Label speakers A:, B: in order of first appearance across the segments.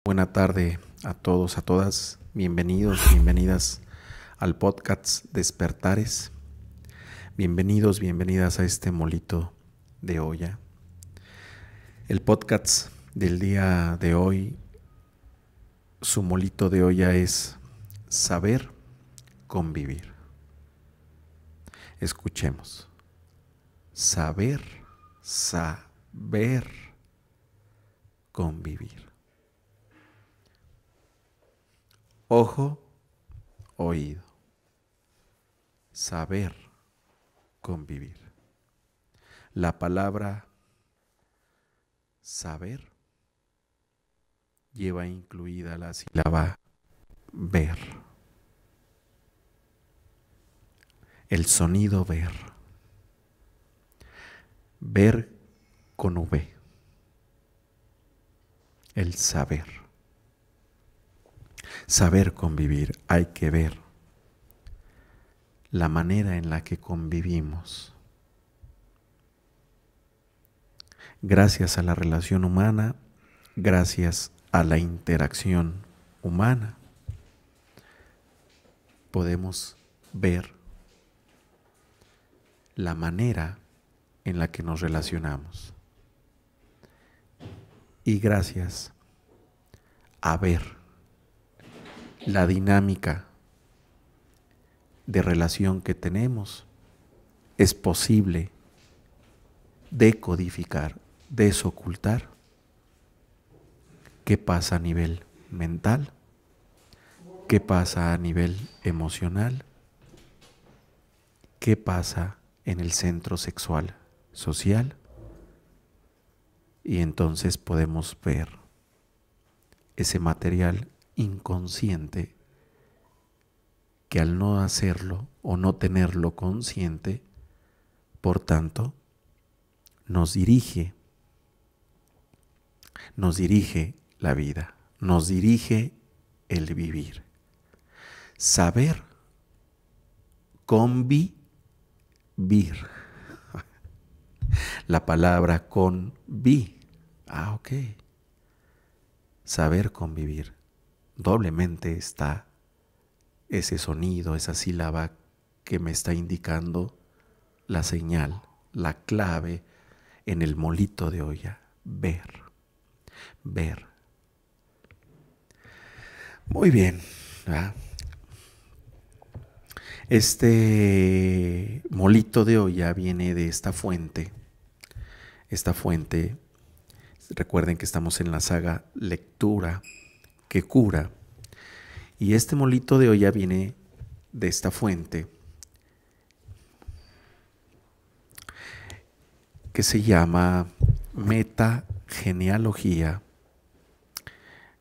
A: Buena tarde a todos, a todas. Bienvenidos, bienvenidas al podcast Despertares. Bienvenidos, bienvenidas a este molito de olla. El podcast del día de hoy, su molito de olla es saber convivir. Escuchemos. Saber convivir. Ojo, oído. Saber convivir. La palabra saber lleva incluida la sílaba ver. El sonido ver. Ver con V. El saber. Saber convivir, hay que ver la manera en la que convivimos. Gracias a la relación humana, gracias a la interacción humana, podemos ver la manera en la que nos relacionamos. Y gracias a ver la dinámica de relación que tenemos, es posible decodificar, desocultar qué pasa a nivel mental, qué pasa a nivel emocional, qué pasa en el centro sexual social, y entonces podemos ver ese material inconsciente que al no hacerlo o no tenerlo consciente, por tanto, nos dirige la vida, nos dirige el vivir. Saber convivir. La palabra convi. Ok. Saber convivir. Doblemente está ese sonido, esa sílaba que me está indicando la señal, la clave en el molito de olla. Ver. Ver. Muy bien, ¿verdad? Este molito de olla viene de esta fuente. Esta fuente, recuerden que estamos en la saga Lectura que Cura. Y este molito de olla viene de esta fuente que se llama Metagenealogía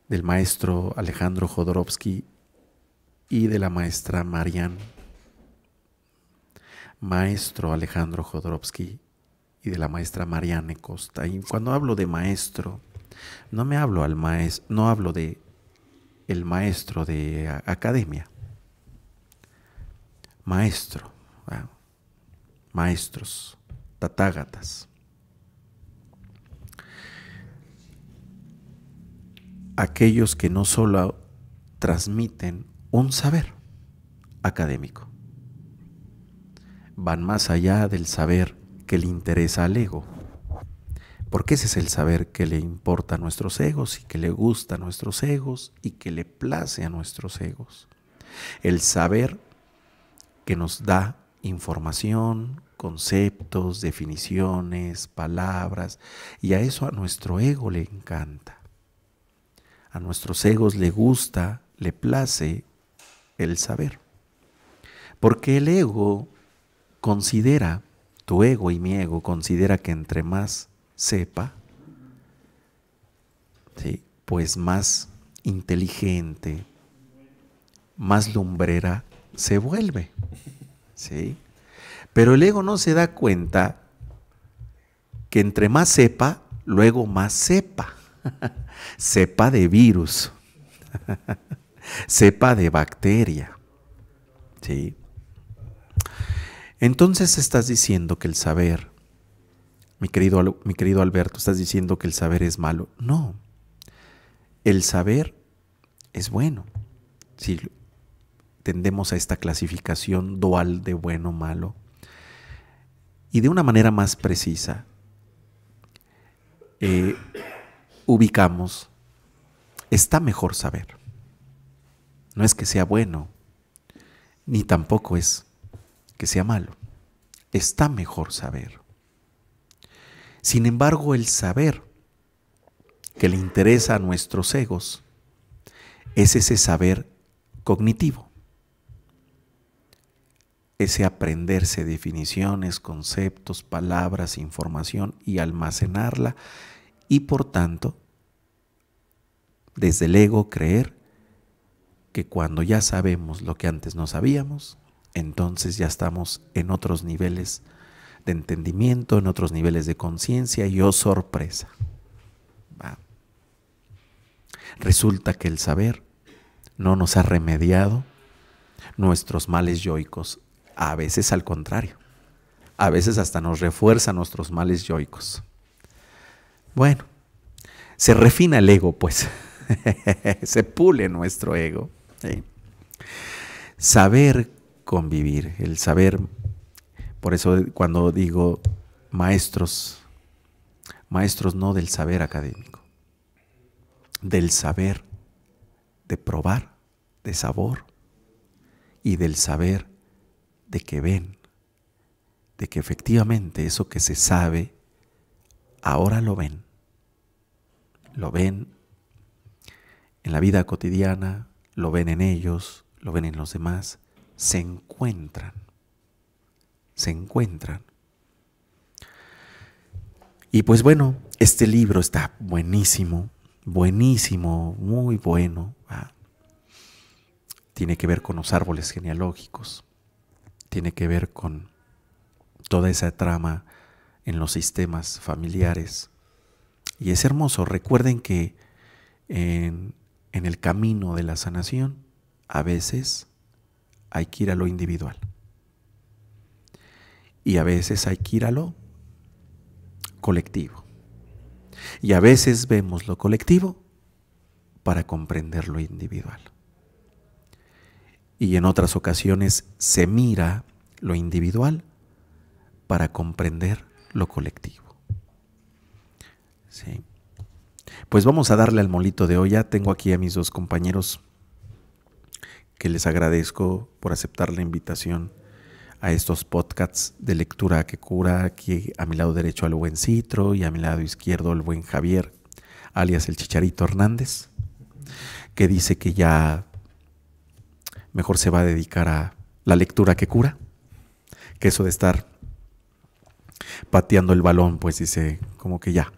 A: del maestro Alejandro Jodorowsky y de la maestra Marianne. Maestro Alejandro Jodorowsky y de la maestra Marianne Costa. Y cuando hablo de maestro, no hablo de el maestro de academia. Maestro, maestros, tatágatas. Aquellos que no solo transmiten un saber académico, van más allá del saber que le interesa al ego, porque ese es el saber que le importa a nuestros egos y que le gusta a nuestros egos y que le place a nuestros egos. El saber que nos da información, conceptos, definiciones, palabras, y a eso a nuestro ego le encanta. A nuestros egos le gusta, le place el saber. Porque el ego considera, tu ego y mi ego considera que entre más sepa, ¿sí?, pues más inteligente, más lumbrera se vuelve, ¿sí? Pero el ego no se da cuenta que entre más sepa, luego más sepa. Sepa de virus, sepa de bacteria, ¿sí? Entonces estás diciendo que el saber, mi querido Alberto, estás diciendo que el saber es malo. No, el saber es bueno. Si tendemos a esta clasificación dual de bueno o malo, y de una manera más precisa, ubicamos, está mejor saber. No es que sea bueno, ni tampoco es que sea malo. Está mejor saber. Sin embargo, el saber que le interesa a nuestros egos es ese saber cognitivo. Ese aprenderse definiciones, conceptos, palabras, información y almacenarla, y por tanto, desde el ego creer que cuando ya sabemos lo que antes no sabíamos, entonces ya estamos en otros niveles de entendimiento, en otros niveles de conciencia, y oh sorpresa, resulta que el saber no nos ha remediado nuestros males yoicos. A veces al contrario, a veces hasta nos refuerza nuestros males yoicos. Bueno, se refina el ego, pues, se pule nuestro ego. ¿Sí? Saber convivir, el saber, por eso cuando digo maestros no del saber académico, del saber de probar, de sabor, y del saber de que ven, de que efectivamente eso que se sabe, ahora lo ven en la vida cotidiana, lo ven en ellos, lo ven en los demás, se encuentran. Y pues bueno, este libro está buenísimo, muy bueno. Tiene que ver con los árboles genealógicos, tiene que ver con toda esa trama en los sistemas familiares. Y es hermoso. Recuerden que en el camino de la sanación, a veces hay que ir a lo individual. Y a veces hay que ir a lo colectivo. Y a veces vemos lo colectivo para comprender lo individual. Y en otras ocasiones se mira lo individual para comprender lo colectivo. Sí. Pues vamos a darle al molito de hoy. Ya tengo aquí a mis dos compañeros que les agradezco por aceptar la invitación a estos podcasts de lectura que cura. Aquí a mi lado derecho al buen Citro y a mi lado izquierdo el buen Javier, alias el Chicharito Hernández, que dice que ya mejor se va a dedicar a la lectura que cura, que eso de estar pateando el balón, pues dice como que ya.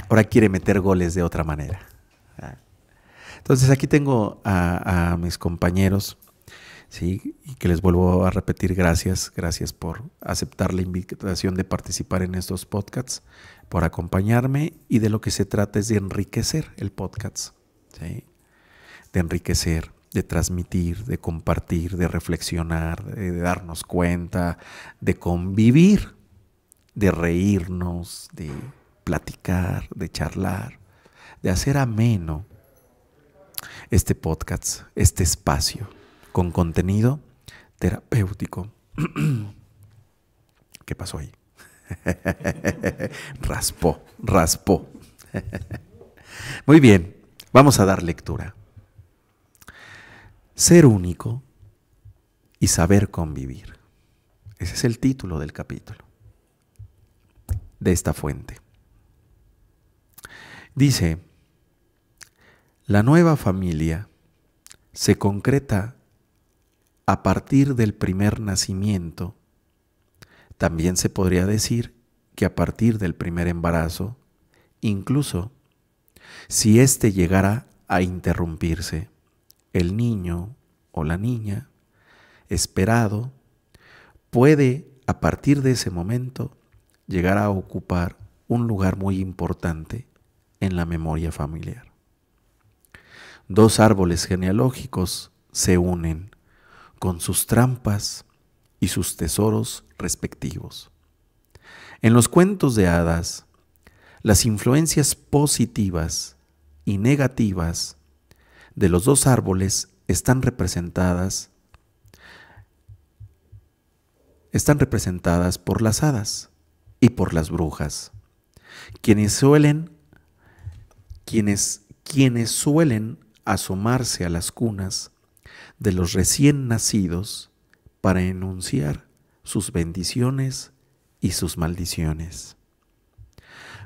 A: Ahora quiere meter goles de otra manera. Entonces aquí tengo a mis compañeros, ¿sí? Y que les vuelvo a repetir gracias por aceptar la invitación de participar en estos podcasts, por acompañarme, y de lo que se trata es de enriquecer el podcast, ¿sí? De enriquecer, de transmitir, de compartir, de reflexionar, de darnos cuenta, de convivir, de reírnos, de platicar, de charlar, de hacer ameno este podcast, este espacio con contenido terapéutico. ¿Qué pasó ahí? Raspó. Muy bien, vamos a dar lectura. Ser único y saber convivir. Ese es el título del capítulo, de esta fuente. Dice: la nueva familia se concreta a partir del primer nacimiento. También se podría decir que a partir del primer embarazo, incluso si éste llegara a interrumpirse, el niño o la niña esperado puede, a partir de ese momento, llegar a ocupar un lugar muy importante en la memoria familiar. Dos árboles genealógicos se unen con sus trampas y sus tesoros respectivos. En los cuentos de hadas, Las influencias positivas y negativas de los dos árboles están representadas por las hadas y por las brujas, quienes suelen asomarse a las cunas de los recién nacidos para enunciar sus bendiciones y sus maldiciones.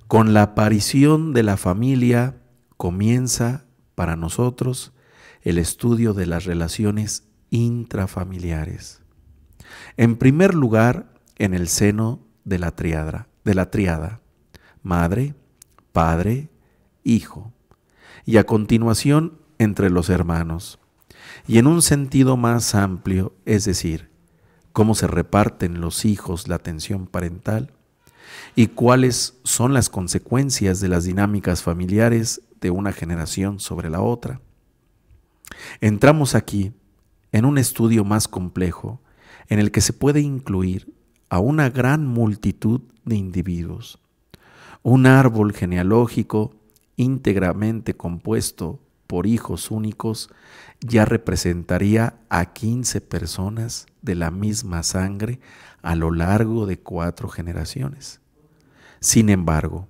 A: Con la aparición de la familia comienza para nosotros el estudio de las relaciones intrafamiliares. En primer lugar, en el seno de la tríada, madre, padre, hijo, y a continuación entre los hermanos. Y en un sentido más amplio, es decir, cómo se reparten los hijos la atención parental y cuáles son las consecuencias de las dinámicas familiares de una generación sobre la otra. Entramos aquí en un estudio más complejo en el que se puede incluir a una gran multitud de individuos. Un árbol genealógico íntegramente compuesto por hijos únicos ya representaría a 15 personas de la misma sangre a lo largo de 4 generaciones. Sin embargo,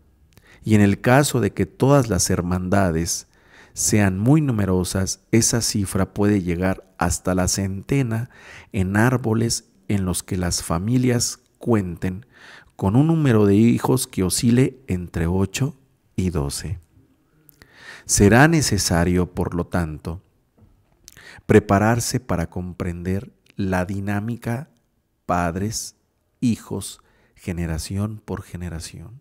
A: y en el caso de que todas las hermandades sean muy numerosas, esa cifra puede llegar hasta la centena en árboles en los que las familias cuenten con un número de hijos que oscile entre 8 y 12. Será necesario, por lo tanto, prepararse para comprender la dinámica padres, hijos, generación por generación.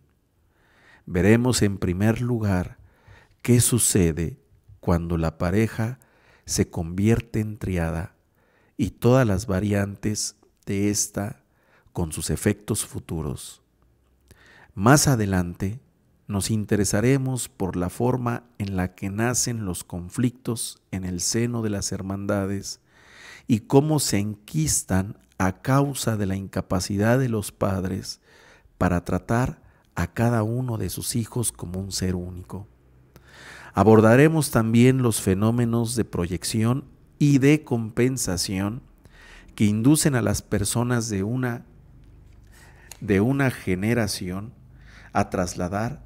A: Veremos en primer lugar qué sucede cuando la pareja se convierte en tríada y todas las variantes de esta con sus efectos futuros. Más adelante nos interesaremos por la forma en la que nacen los conflictos en el seno de las hermandades y cómo se enquistan a causa de la incapacidad de los padres para tratar a cada uno de sus hijos como un ser único. Abordaremos también los fenómenos de proyección y de compensación que inducen a las personas de una generación a trasladar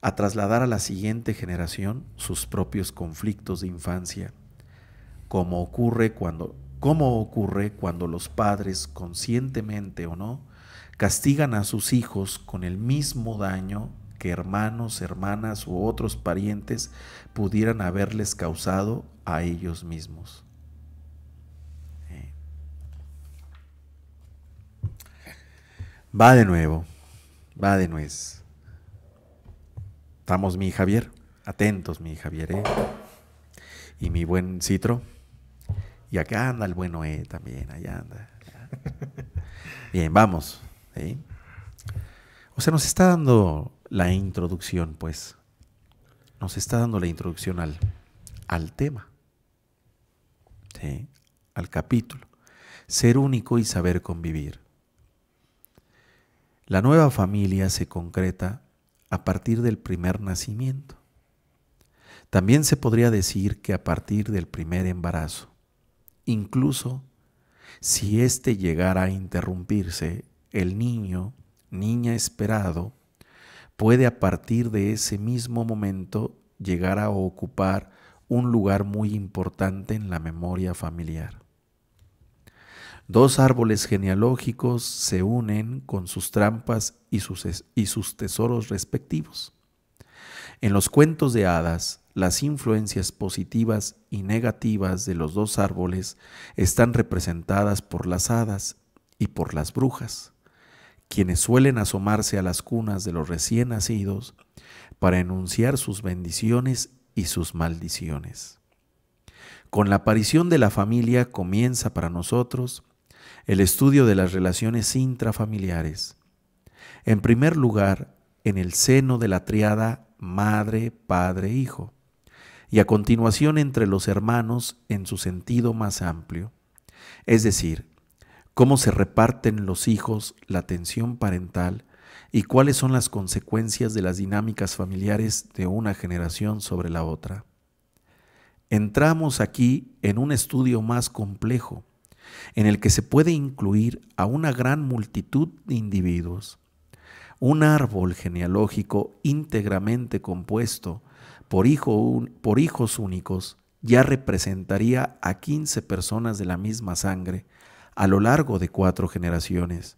A: a la siguiente generación sus propios conflictos de infancia, como ocurre cuando los padres, conscientemente o no, castigan a sus hijos con el mismo daño que hermanos, hermanas u otros parientes pudieran haberles causado a ellos mismos. Va de nuevo, va de nuez. ¿Estamos, mi Javier? Atentos, mi Javier, y mi buen Citro. Y acá anda el buen Noé también, allá anda. Bien, vamos. ¿Sí? O sea, nos está dando la introducción, pues. Nos está dando la introducción al tema. ¿Sí? Al capítulo. Ser único y saber convivir. La nueva familia se concreta a partir del primer nacimiento. También se podría decir que a partir del primer embarazo. Incluso si éste llegara a interrumpirse, el niño, niña esperado, puede a partir de ese mismo momento llegar a ocupar un lugar muy importante en la memoria familiar. Dos árboles genealógicos se unen con sus trampas y sus tesoros respectivos. En los cuentos de hadas, las influencias positivas y negativas de los dos árboles están representadas por las hadas y por las brujas, quienes suelen asomarse a las cunas de los recién nacidos para enunciar sus bendiciones y sus maldiciones. Con la aparición de la familia comienza para nosotros el estudio de las relaciones intrafamiliares. En primer lugar, en el seno de la tríada madre, padre, hijo, y a continuación entre los hermanos en su sentido más amplio, es decir, cómo se reparten los hijos la atención parental y cuáles son las consecuencias de las dinámicas familiares de una generación sobre la otra. Entramos aquí en un estudio más complejo, en el que se puede incluir a una gran multitud de individuos. Un árbol genealógico íntegramente compuesto por hijos únicos ya representaría a 15 personas de la misma sangre a lo largo de 4 generaciones.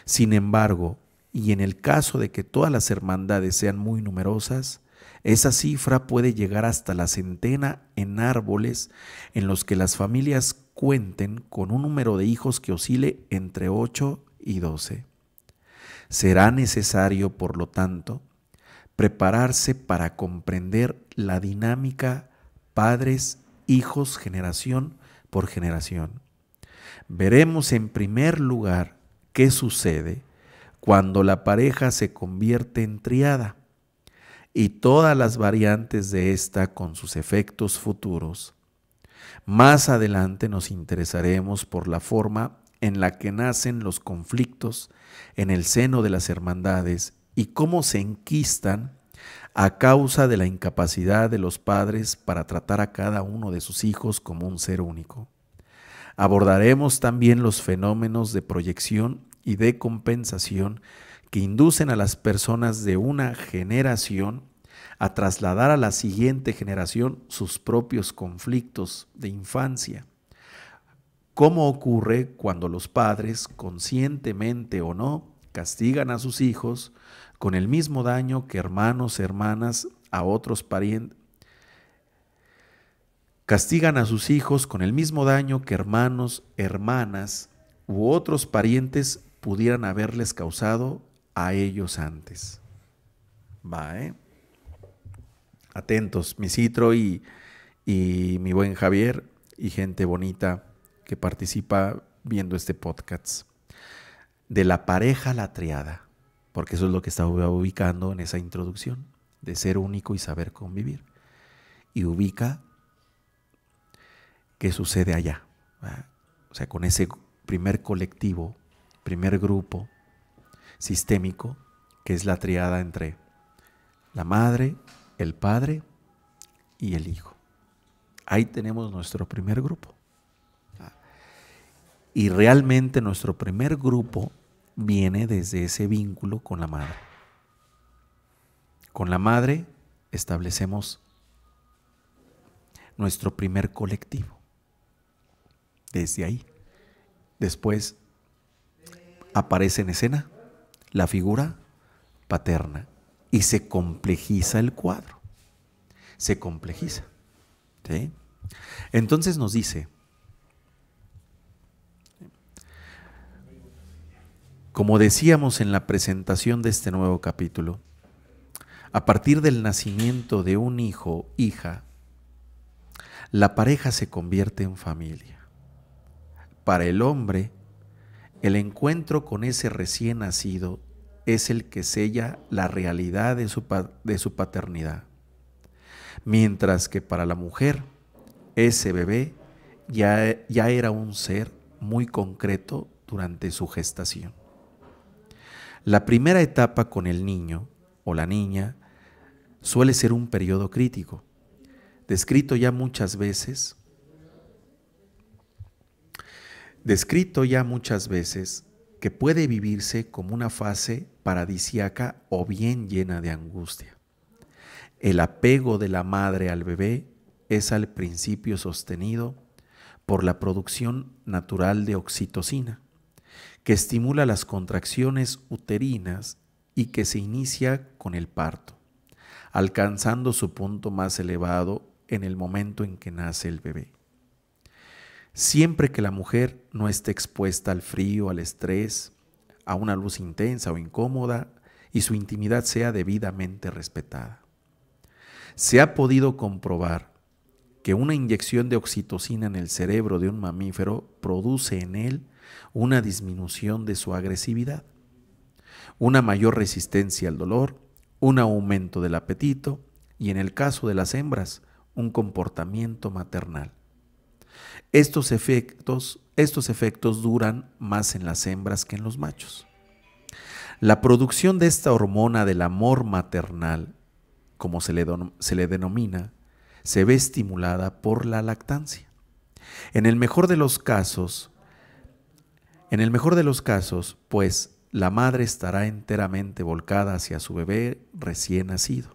A: Sin embargo, y en el caso de que todas las hermandades sean muy numerosas, esa cifra puede llegar hasta la centena en árboles en los que las familias cuenten con un número de hijos que oscile entre 8 y 12. Será necesario, por lo tanto, prepararse para comprender la dinámica padres, hijos, generación por generación. Veremos en primer lugar qué sucede cuando la pareja se convierte en tríada y todas las variantes de esta con sus efectos futuros. Más adelante nos interesaremos por la forma en la que nacen los conflictos en el seno de las hermandades y cómo se enquistan a causa de la incapacidad de los padres para tratar a cada uno de sus hijos como un ser único. Abordaremos también los fenómenos de proyección y de compensación que inducen a las personas de una generación a trasladar a la siguiente generación sus propios conflictos de infancia. ¿Cómo ocurre cuando los padres, conscientemente o no, castigan a sus hijos con el mismo daño que hermanos, hermanas, a otros parientes? Castigan a sus hijos con el mismo daño que hermanos, hermanas u otros parientes pudieran haberles causado a ellos antes. Atentos, mi Citro y mi buen Javier y gente bonita que participa viendo este podcast. De la pareja a la triada, porque eso es lo que estaba ubicando en esa introducción, de ser único y saber convivir. Y ubica qué sucede allá, ¿verdad? O sea, con ese primer colectivo, primer grupo sistémico, que es la triada entre la madre, el padre y el hijo. Ahí tenemos nuestro primer grupo. Y realmente nuestro primer grupo viene desde ese vínculo con la madre. Con la madre establecemos nuestro primer colectivo. Desde ahí. Después aparece en escena la figura paterna y se complejiza el cuadro. Se complejiza. ¿Sí? Entonces nos dice, como decíamos en la presentación de este nuevo capítulo, a partir del nacimiento de un hijo, hija, la pareja se convierte en familia. Para el hombre, el encuentro con ese recién nacido es el que sella la realidad de su paternidad, mientras que para la mujer, ese bebé ya era un ser muy concreto durante su gestación. La primera etapa con el niño o la niña suele ser un periodo crítico, descrito ya muchas veces, que puede vivirse como una fase paradisíaca o bien llena de angustia. El apego de la madre al bebé es al principio sostenido por la producción natural de oxitocina, que estimula las contracciones uterinas y que se inicia con el parto, alcanzando su punto más elevado en el momento en que nace el bebé. Siempre que la mujer no esté expuesta al frío, al estrés, a una luz intensa o incómoda y su intimidad sea debidamente respetada. Se ha podido comprobar que una inyección de oxitocina en el cerebro de un mamífero produce en él una disminución de su agresividad, una mayor resistencia al dolor, un aumento del apetito y, en el caso de las hembras, un comportamiento maternal. Estos efectos duran más en las hembras que en los machos. La producción de esta hormona del amor maternal, como se le denomina, se ve estimulada por la lactancia. En el mejor de los casos, pues la madre estará enteramente volcada hacia su bebé recién nacido.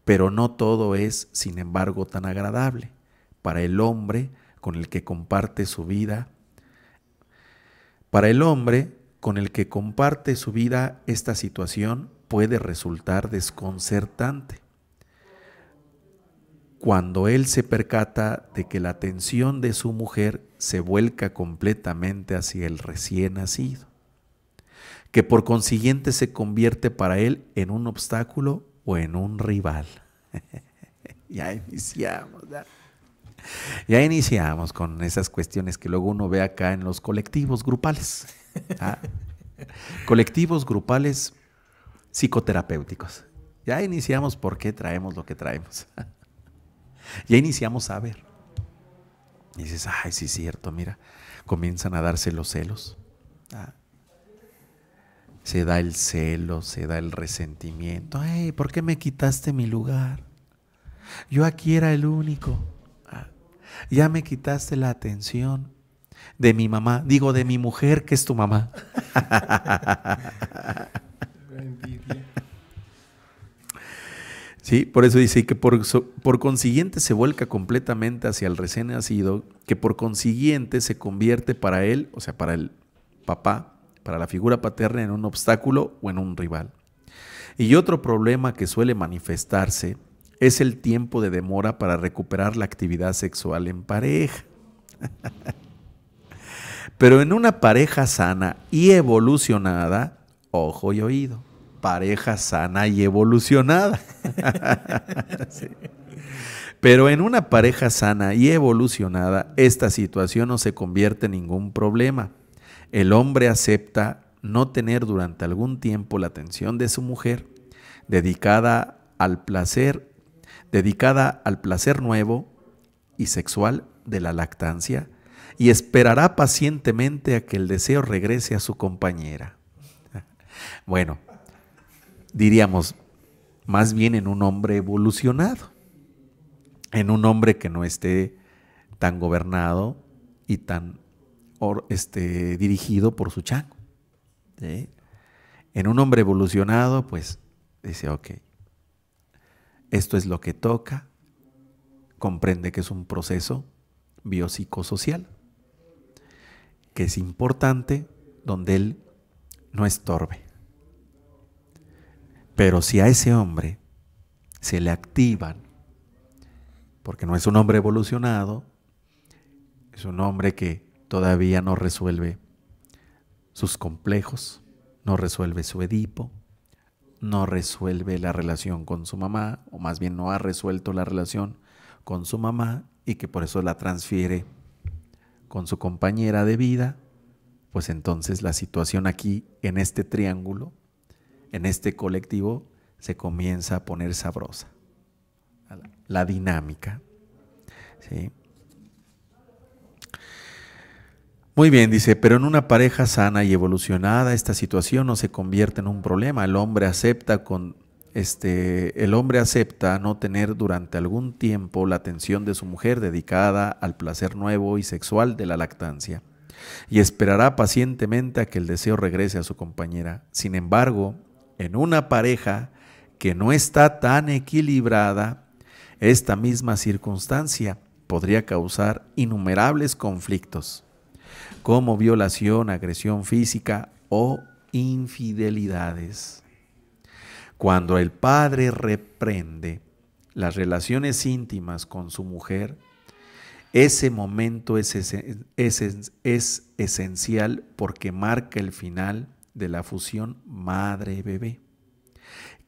A: Pero no todo es, sin embargo, tan agradable para el hombre con el que comparte su vida. Para el hombre con el que comparte su vida, esta situación puede resultar desconcertante. Cuando él se percata de que la atención de su mujer se vuelca completamente hacia el recién nacido, que por consiguiente se convierte para él en un obstáculo o en un rival. Ya iniciamos, ¿verdad? Ya iniciamos con esas cuestiones que luego uno ve acá en los colectivos grupales. ¿Ah? Colectivos grupales psicoterapéuticos. Ya iniciamos por qué traemos lo que traemos. Ya iniciamos a ver. Y dices, ay, sí es cierto, mira, comienzan a darse los celos. ¿Ah? Se da el celo, se da el resentimiento. Ay, ¿por qué me quitaste mi lugar? Yo aquí era el único. Ya me quitaste la atención de mi mamá, digo de mi mujer que es tu mamá. Sí, por eso dice que por consiguiente se vuelca completamente hacia el recién nacido, que por consiguiente se convierte para él, o sea, para el papá, para la figura paterna, en un obstáculo o en un rival. Y otro problema que suele manifestarse es el tiempo de demora para recuperar la actividad sexual en pareja. Pero en una pareja sana y evolucionada, ojo y oído, pareja sana y evolucionada. Sí. Pero en una pareja sana y evolucionada, esta situación no se convierte en ningún problema. El hombre acepta no tener durante algún tiempo la atención de su mujer, dedicada al placer nuevo y sexual de la lactancia, y esperará pacientemente a que el deseo regrese a su compañera. Bueno, diríamos, más bien en un hombre evolucionado, en un hombre que no esté tan gobernado y tan dirigido por su chango. ¿Sí? En un hombre evolucionado, pues dice, ok, esto es lo que toca, comprende que es un proceso biopsicosocial, que es importante, donde él no estorbe. Pero si a ese hombre se le activan, porque no es un hombre evolucionado, es un hombre que todavía no resuelve sus complejos, no resuelve su Edipo, no resuelve la relación con su mamá, o más bien no ha resuelto la relación con su mamá y que por eso la transfiere con su compañera de vida, pues entonces la situación aquí en este triángulo, en este colectivo, se comienza a poner sabrosa. La dinámica. ¿Sí? Muy bien, dice, pero en una pareja sana y evolucionada, esta situación no se convierte en un problema. El hombre acepta no tener durante algún tiempo la atención de su mujer dedicada al placer nuevo y sexual de la lactancia, y esperará pacientemente a que el deseo regrese a su compañera. Sin embargo, en una pareja que no está tan equilibrada, esta misma circunstancia podría causar innumerables conflictos, como violación, agresión física o infidelidades. Cuando el padre reprende las relaciones íntimas con su mujer, ese momento es esencial porque marca el final de la fusión madre-bebé,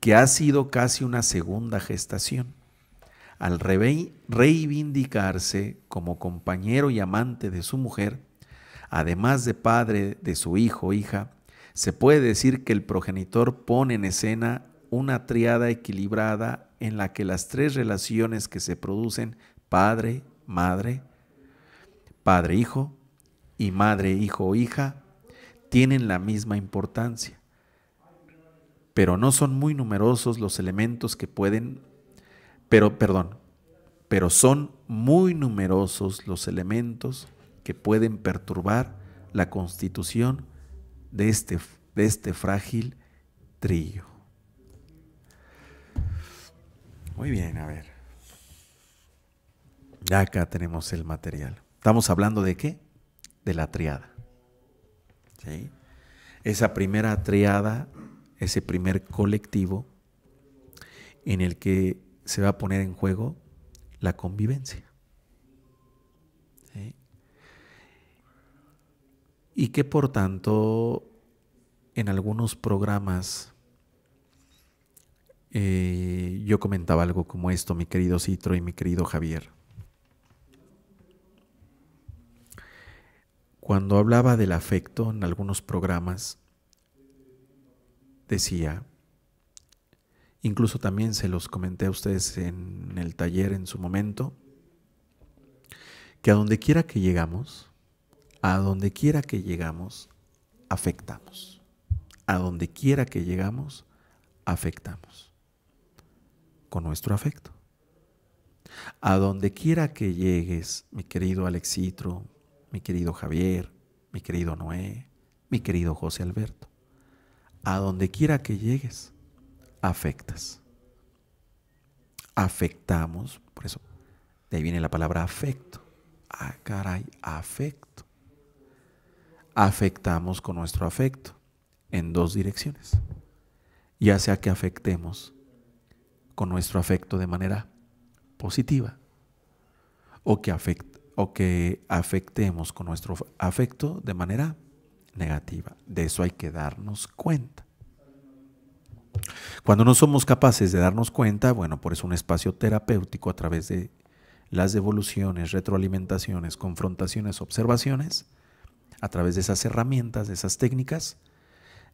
A: que ha sido casi una segunda gestación. Al reivindicarse como compañero y amante de su mujer, además de padre de su hijo o hija, se puede decir que el progenitor pone en escena una tríada equilibrada en la que las tres relaciones que se producen, padre-madre, padre-hijo y madre-hijo o hija, tienen la misma importancia. pero no son muy numerosos los elementos que pueden, pero son muy numerosos los elementos que pueden perturbar la constitución de este frágil trío. Muy bien, a ver. Ya acá tenemos el material. ¿Estamos hablando de qué? De la triada. ¿Sí? Esa primera triada, ese primer colectivo en el que se va a poner en juego la convivencia. ¿Sí? Y que por tanto en algunos programas yo comentaba algo como esto, mi querido Citro y mi querido Javier. Cuando hablaba del afecto en algunos programas, decía, incluso también se los comenté a ustedes en el taller en su momento, que a donde quiera que llegamos, afectamos. A donde quiera que llegamos, afectamos. Con nuestro afecto. A donde quiera que llegues, mi querido Alexitro, mi querido Javier, mi querido Noé, mi querido José Alberto, a donde quiera que llegues, afectas. Afectamos, por eso de ahí viene la palabra afecto. Ah, caray, afecto. Afectamos con nuestro afecto en dos direcciones. Ya sea que afectemos con nuestro afecto de manera positiva o que afectemos con nuestro afecto de manera negativa. De eso hay que darnos cuenta. Cuando no somos capaces de darnos cuenta, bueno, por eso un espacio terapéutico a través de las devoluciones, retroalimentaciones, confrontaciones, observaciones, a través de esas herramientas, de esas técnicas,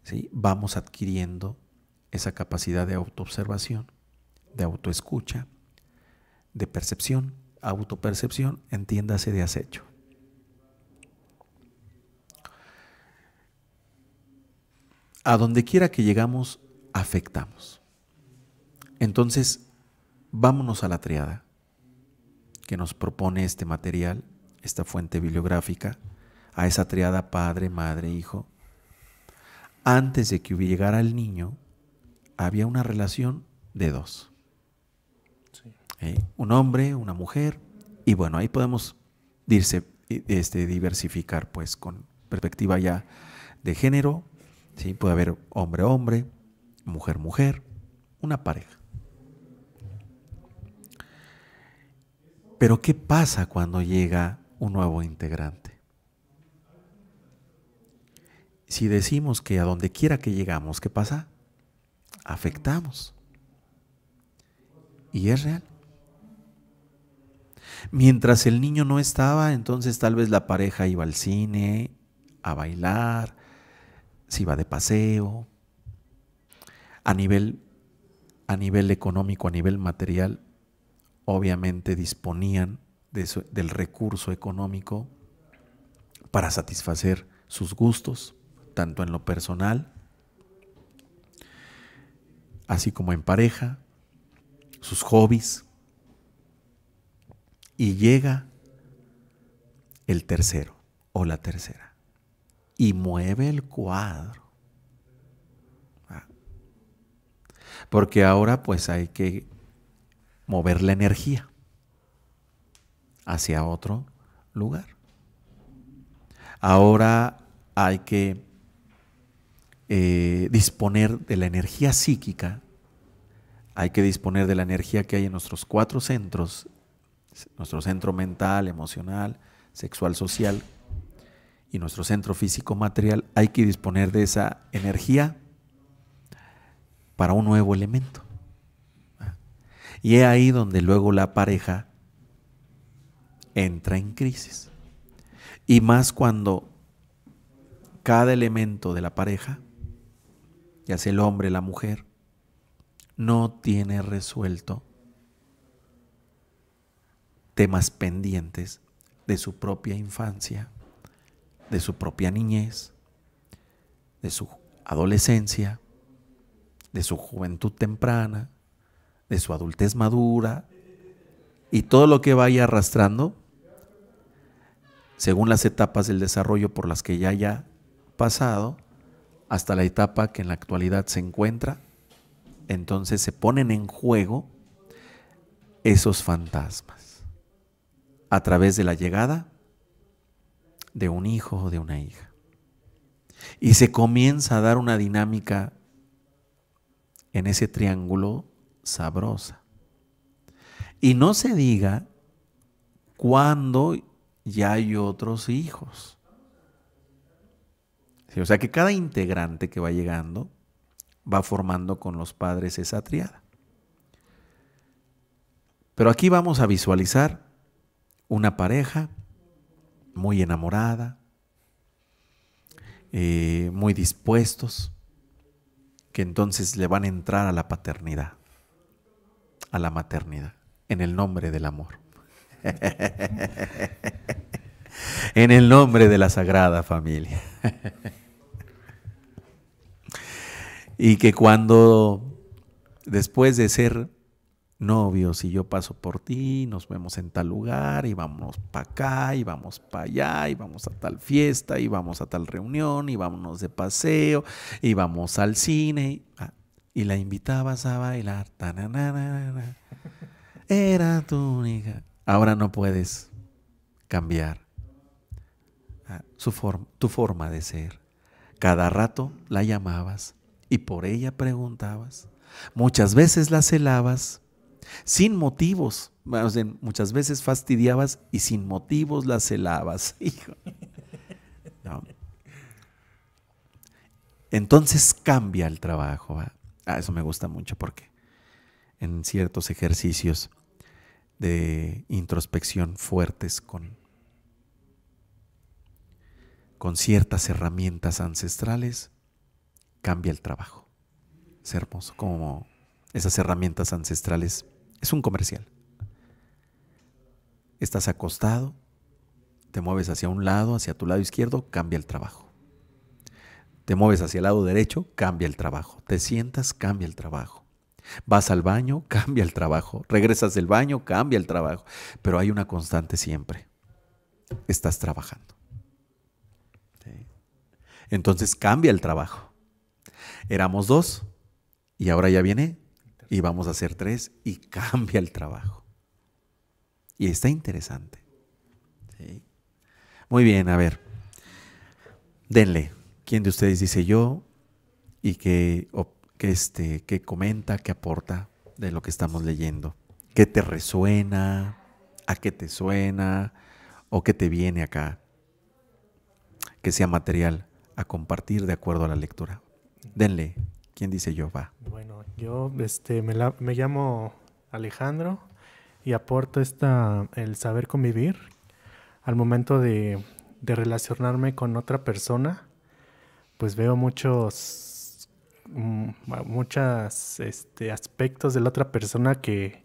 A: ¿sí? Vamos adquiriendo esa capacidad de autoobservación, de autoescucha, de percepción, autopercepción, entiéndase de acecho. A donde quiera que llegamos, afectamos. Entonces, vámonos a la triada que nos propone este material, esta fuente bibliográfica, a esa triada padre, madre, hijo. Antes de que llegara el niño, había una relación de dos. Sí. Un hombre, una mujer, y bueno, ahí podemos diversificar pues con perspectiva ya de género, ¿sí? Puede haber hombre-hombre, mujer-mujer, una pareja. Pero ¿qué pasa cuando llega un nuevo integrante? Si decimos que a donde quiera que llegamos, ¿qué pasa? Afectamos. Y es real. Mientras el niño no estaba, entonces tal vez la pareja iba al cine, a bailar, se iba de paseo. A nivel económico, a nivel material, obviamente disponían del recurso económico para satisfacer sus gustos, tanto en lo personal, así como en pareja, sus hobbies. Y llega el tercero o la tercera y mueve el cuadro. Porque ahora pues hay que mover la energía hacia otro lugar. Ahora hay que disponer de la energía psíquica, hay que disponer de la energía que hay en nuestros 4 centros, nuestro centro mental, emocional, sexual, social y nuestro centro físico material. Hay que disponer de esa energía para un nuevo elemento. Y es ahí donde luego la pareja entra en crisis. Y más cuando cada elemento de la pareja, ya sea el hombre, la mujer, no tiene resuelto temas pendientes de su propia infancia, de su propia niñez, de su adolescencia, de su juventud temprana, de su adultez madura y todo lo que vaya arrastrando según las etapas del desarrollo por las que ya haya pasado hasta la etapa que en la actualidad se encuentra. Entonces se ponen en juego esos fantasmas a través de la llegada de un hijo o de una hija. Y se comienza a dar una dinámica en ese triángulo sabrosa. Y no se diga cuando ya hay otros hijos. Sí, o sea que cada integrante que va llegando va formando con los padres esa tríada. Pero aquí vamos a visualizar una pareja muy enamorada, muy dispuestos, que entonces le van a entrar a la paternidad, a la maternidad, en el nombre del amor. En el nombre de la Sagrada Familia. Y que cuando, después de ser novios y yo paso por ti, nos vemos en tal lugar y vamos para acá y vamos para allá y vamos a tal fiesta y vamos a tal reunión y vámonos de paseo y vamos al cine y la invitabas a bailar, era tu única. Ahora no puedes cambiar tu forma de ser. Cada rato la llamabas y por ella preguntabas. Muchas veces la celabas sin motivos. O sea, muchas veces fastidiabas y sin motivos la celabas. Hijo. No. Entonces cambia el trabajo. Eso me gusta mucho porque en ciertos ejercicios de introspección fuertes con ciertas herramientas ancestrales, cambia el trabajo. Es hermoso como esas herramientas ancestrales. Es un comercial. Estás acostado, te mueves hacia un lado, hacia tu lado izquierdo, cambia el trabajo. Te mueves hacia el lado derecho, cambia el trabajo. Te sientas, cambia el trabajo. Vas al baño, cambia el trabajo. Regresas del baño, cambia el trabajo. Pero hay una constante siempre. Estás trabajando. ¿Sí? Entonces cambia el trabajo. Éramos 2 y ahora ya viene y vamos a hacer 3 y cambia el trabajo. Y está interesante. ¿Sí? Muy bien, a ver. Denle. ¿Quién de ustedes dice yo? Y que comenta, que aporta de lo que estamos leyendo. ¿Qué te resuena? ¿A qué te suena? ¿O qué te viene acá? Que sea material a compartir de acuerdo a la lectura. Denle. ¿Quién dice yo? Va.
B: Bueno, yo me llamo Alejandro y aporto el saber convivir al momento de relacionarme con otra persona. Pues veo muchos aspectos de la otra persona que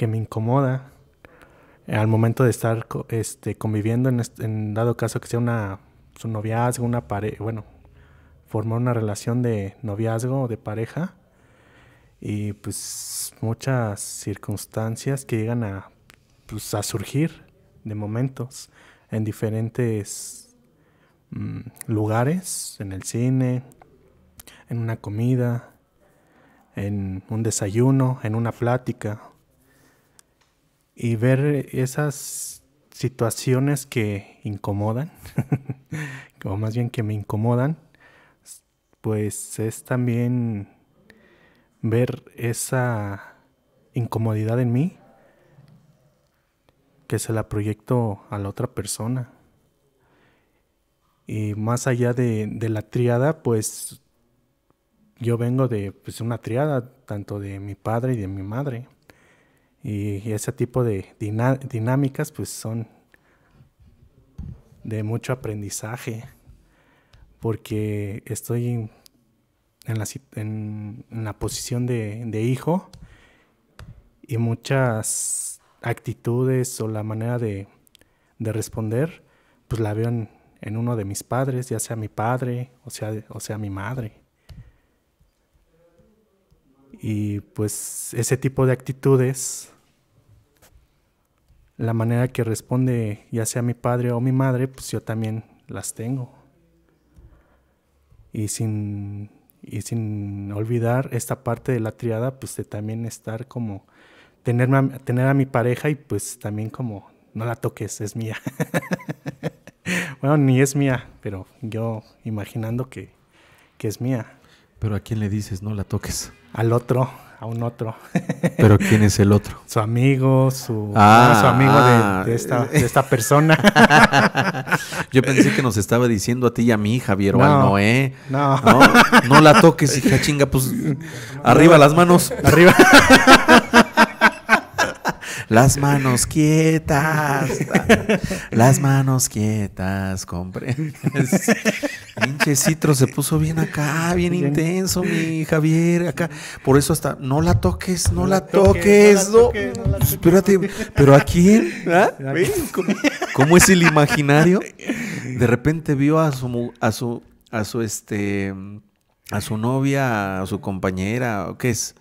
B: me incomoda al momento de estar conviviendo, en dado caso que sea su noviazgo, una pareja, bueno, formar una relación de noviazgo o de pareja, y pues muchas circunstancias que llegan a surgir de momentos en diferentes lugares, en el cine, en una comida, en un desayuno, en una plática, y ver esas situaciones que incomodan, o más bien que me incomodan, pues es también ver esa incomodidad en mí que se la proyecto a la otra persona. Y más allá de la tríada, pues yo vengo de una tríada, tanto de mi padre y de mi madre. Y ese tipo de dinámicas pues son de mucho aprendizaje, porque estoy en la posición de hijo, y muchas actitudes o la manera de responder pues la veo en uno de mis padres, ya sea mi padre o sea mi madre. Y pues ese tipo de actitudes, la manera que responde ya sea mi padre o mi madre, pues yo también las tengo. Y sin olvidar esta parte de la triada, pues de también estar como, tener a mi pareja y pues también como, no la toques, es mía. Bueno, ni es mía, pero yo imaginando que es mía.
A: ¿Pero a quién le dices no la toques?
B: Al otro, a un otro.
A: ¿Pero quién es el otro?
B: Su amigo, su amigo de esta persona.
A: Yo pensé que nos estaba diciendo a ti y a mí, Javier, o al Noé.
B: No.
A: No la toques, hija chinga, pues arriba las manos.
B: Arriba.
A: Las manos quietas. Las manos quietas, compre. Pinche Citro se puso bien acá, bien intenso, mi Javier, acá. Por eso hasta, no la toques, no la toques. Espérate, ¿pero a quién? ¿Ah? ¿Cómo es el imaginario? De repente vio a su novia, a su compañera, ¿qué es?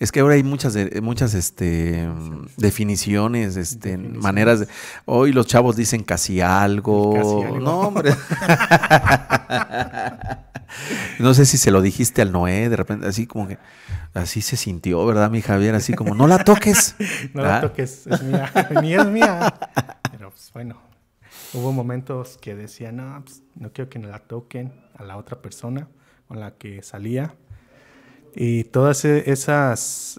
A: Es que ahora hay muchas definiciones, maneras de... Hoy los chavos dicen casi algo. No, hombre. No sé si se lo dijiste al Noé, de repente, así como que... Así se sintió, ¿verdad, mi Javier? Así como, no la toques.
B: No la toques, es mía. Ni es mía. Pero pues bueno, hubo momentos que decía, no, pues, no quiero que me la toquen a la otra persona con la que salía. Y todas esas,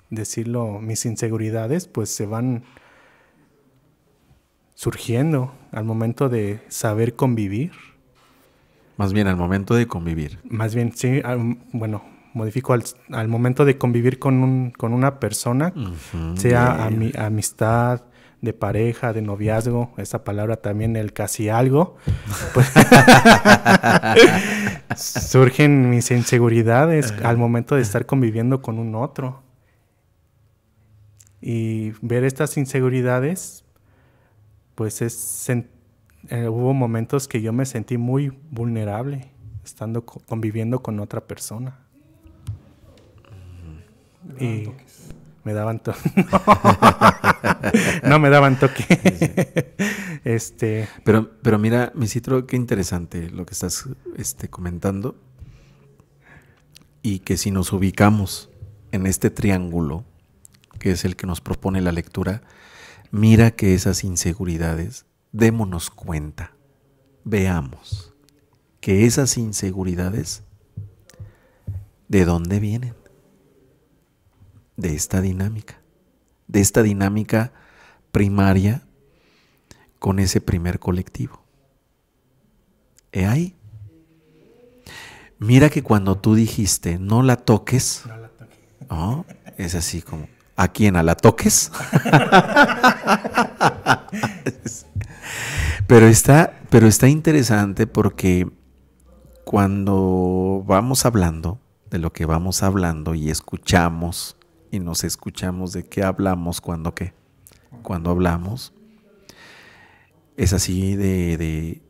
B: decirlo, mis inseguridades, pues se van surgiendo al momento de saber convivir.
A: Más bien al momento de convivir.
B: Más bien, sí, bueno, modifico al momento de convivir con una persona, sea amistad, de pareja, de noviazgo, esa palabra también, el casi algo, pues, surgen mis inseguridades al momento de estar conviviendo con un otro. Y ver estas inseguridades, pues hubo momentos que yo me sentí muy vulnerable estando conviviendo con otra persona. Y me daban toque. No me daban toque.
A: Pero mira, mi Citro, qué interesante lo que estás comentando. Y que si nos ubicamos en este triángulo, que es el que nos propone la lectura, mira que esas inseguridades, démonos cuenta, veamos que esas inseguridades, ¿de dónde vienen? De esta dinámica primaria con ese primer colectivo. ¿He ahí? Mira que cuando tú dijiste no la toques, ¿no? Es así como, ¿a quién? ¿A la toques? Pero está interesante porque cuando vamos hablando de lo que vamos hablando y escuchamos y nos escuchamos de qué hablamos cuando hablamos, es así de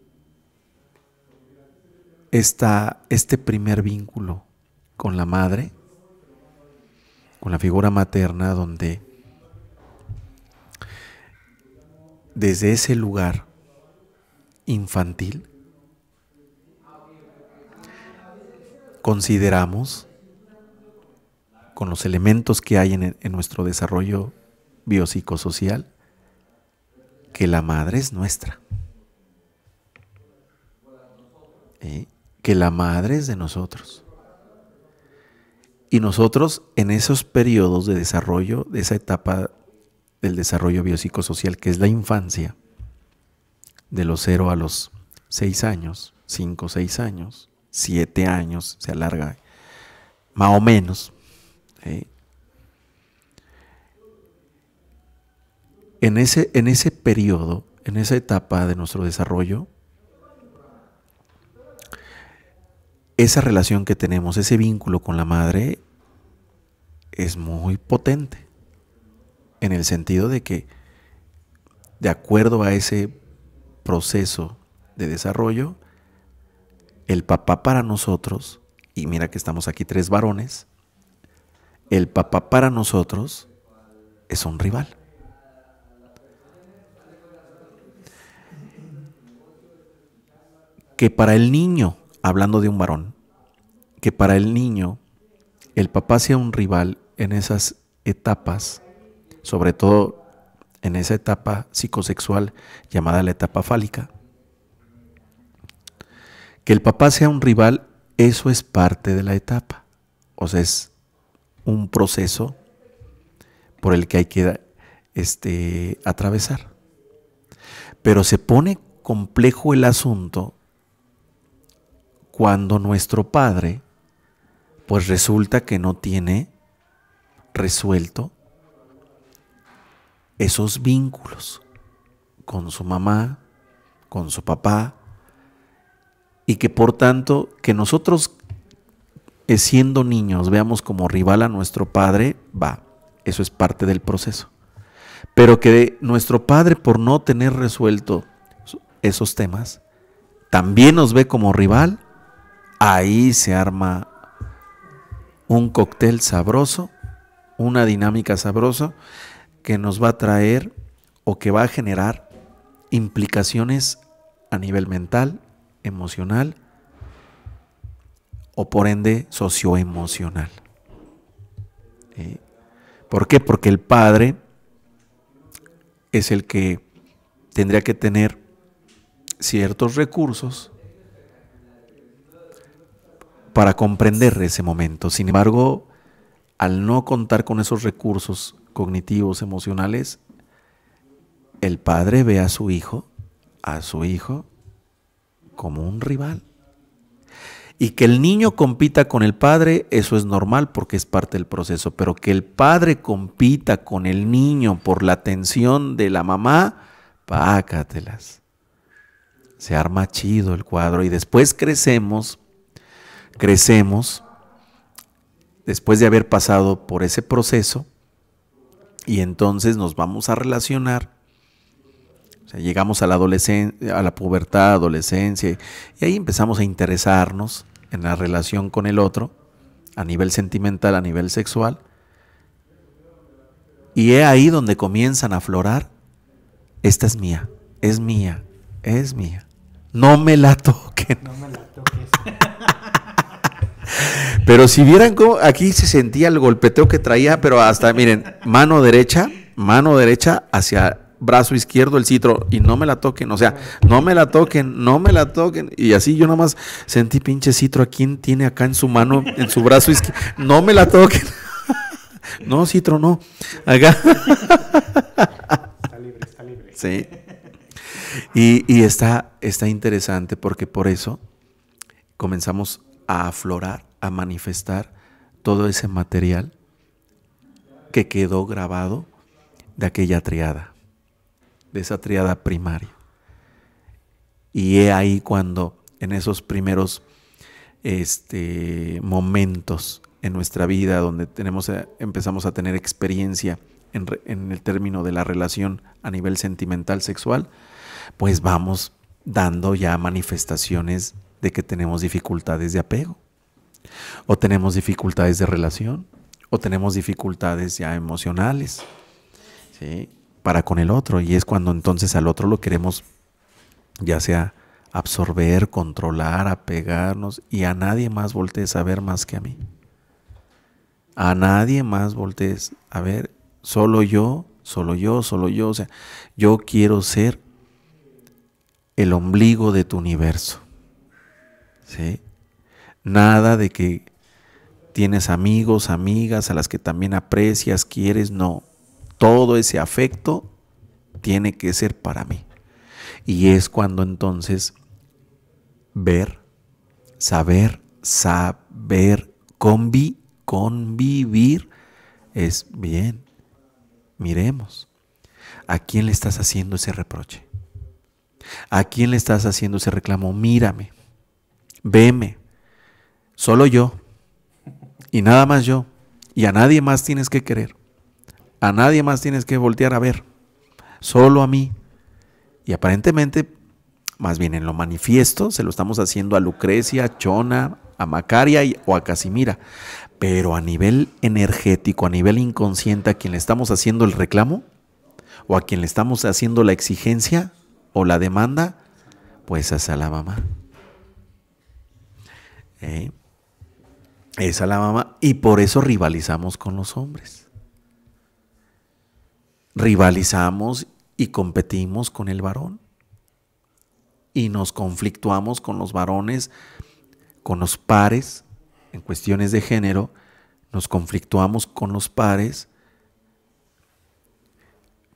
A: este primer vínculo con la madre, con la figura materna, donde desde ese lugar infantil consideramos, con los elementos que hay en nuestro desarrollo biopsicosocial, que la madre es nuestra, que la madre es de nosotros. Y nosotros en esos periodos de desarrollo, de esa etapa del desarrollo biopsicosocial, que es la infancia, de los 0 a los 6 años, 5, 6 años, 7 años, se alarga más o menos. En ese periodo, en esa etapa de nuestro desarrollo, esa relación que tenemos, ese vínculo con la madre, es muy potente, en el sentido de que, de acuerdo a ese proceso de desarrollo, el papá para nosotros, y mira que estamos aquí 3 varones, el papá para nosotros es un rival. Que para el niño, hablando de un varón, que para el niño el papá sea un rival en esas etapas, sobre todo en esa etapa psicosexual llamada la etapa fálica, que el papá sea un rival, eso es parte de la etapa. O sea, es un proceso por el que hay que atravesar. Pero se pone complejo el asunto cuando nuestro padre, pues resulta que no tiene resuelto esos vínculos con su mamá, con su papá, y que por tanto, que nosotros siendo niños veamos como rival a nuestro padre, eso es parte del proceso. Pero que nuestro padre, por no tener resuelto esos temas, también nos ve como rival, ahí se arma un cóctel sabroso, una dinámica sabrosa que nos va a traer o que va a generar implicaciones a nivel mental, emocional o por ende socioemocional. ¿Por qué? Porque el padre es el que tendría que tener ciertos recursos para comprender ese momento. Sin embargo, al no contar con esos recursos cognitivos, emocionales, el padre ve a su hijo como un rival. Y que el niño compita con el padre, eso es normal porque es parte del proceso, pero que el padre compita con el niño por la atención de la mamá, pácatelas. Se arma chido el cuadro y después crecemos, después de haber pasado por ese proceso, y entonces nos vamos a relacionar. O sea, llegamos a la adolescencia, a la pubertad, adolescencia, y ahí empezamos a interesarnos en la relación con el otro, a nivel sentimental, a nivel sexual. Y es ahí donde comienzan a aflorar: esta es mía, es mía, es mía. No me la toquen.
B: No me la toques.
A: Pero si vieran cómo aquí se sentía el golpeteo que traía, pero hasta, miren, mano derecha hacia brazo izquierdo el citro, y no me la toquen, o sea, no me la toquen, y así yo nomás sentí pinche citro, ¿a quién tiene acá en su mano, en su brazo izquierdo? No me la toquen. No, citro, no. Acá.
B: Está libre.
A: Sí. Y está interesante porque por eso comenzamos a aflorar, a manifestar todo ese material que quedó grabado de aquella triada, de esa triada primaria. Y es ahí cuando en esos primeros momentos en nuestra vida donde empezamos a tener experiencia en el término de la relación a nivel sentimental, sexual, pues vamos dando ya manifestaciones de que tenemos dificultades de apego, o tenemos dificultades de relación, o tenemos dificultades ya emocionales, ¿sí?, para con el otro. Y es cuando entonces al otro lo queremos ya sea absorber, controlar, apegarnos, y a nadie más voltees a ver más que a mí. A nadie más voltees a ver, solo yo. O sea, yo quiero ser el ombligo de tu universo, ¿sí? Nada de que tienes amigos, amigas a las que también aprecias, quieres, no. Todo ese afecto tiene que ser para mí. Y es cuando entonces ver, saber, convivir es bien. Miremos, ¿a quién le estás haciendo ese reproche? ¿A quién le estás haciendo ese reclamo? Mírame, veme, solo yo, y nada más yo, y a nadie más tienes que querer, a nadie más tienes que voltear a ver, solo a mí. Y aparentemente más bien en lo manifiesto, se lo estamos haciendo a Lucrecia, a Chona, a Macaria o a Casimira. Pero a nivel energético, a nivel inconsciente, a quien le estamos haciendo el reclamo o a quien le estamos haciendo la exigencia o la demanda, pues es a la mamá. Es a la mamá, y por eso rivalizamos con los hombres. Rivalizamos y competimos con el varón. Y nos conflictuamos con los varones, con los pares, en cuestiones de género, nos conflictuamos con los pares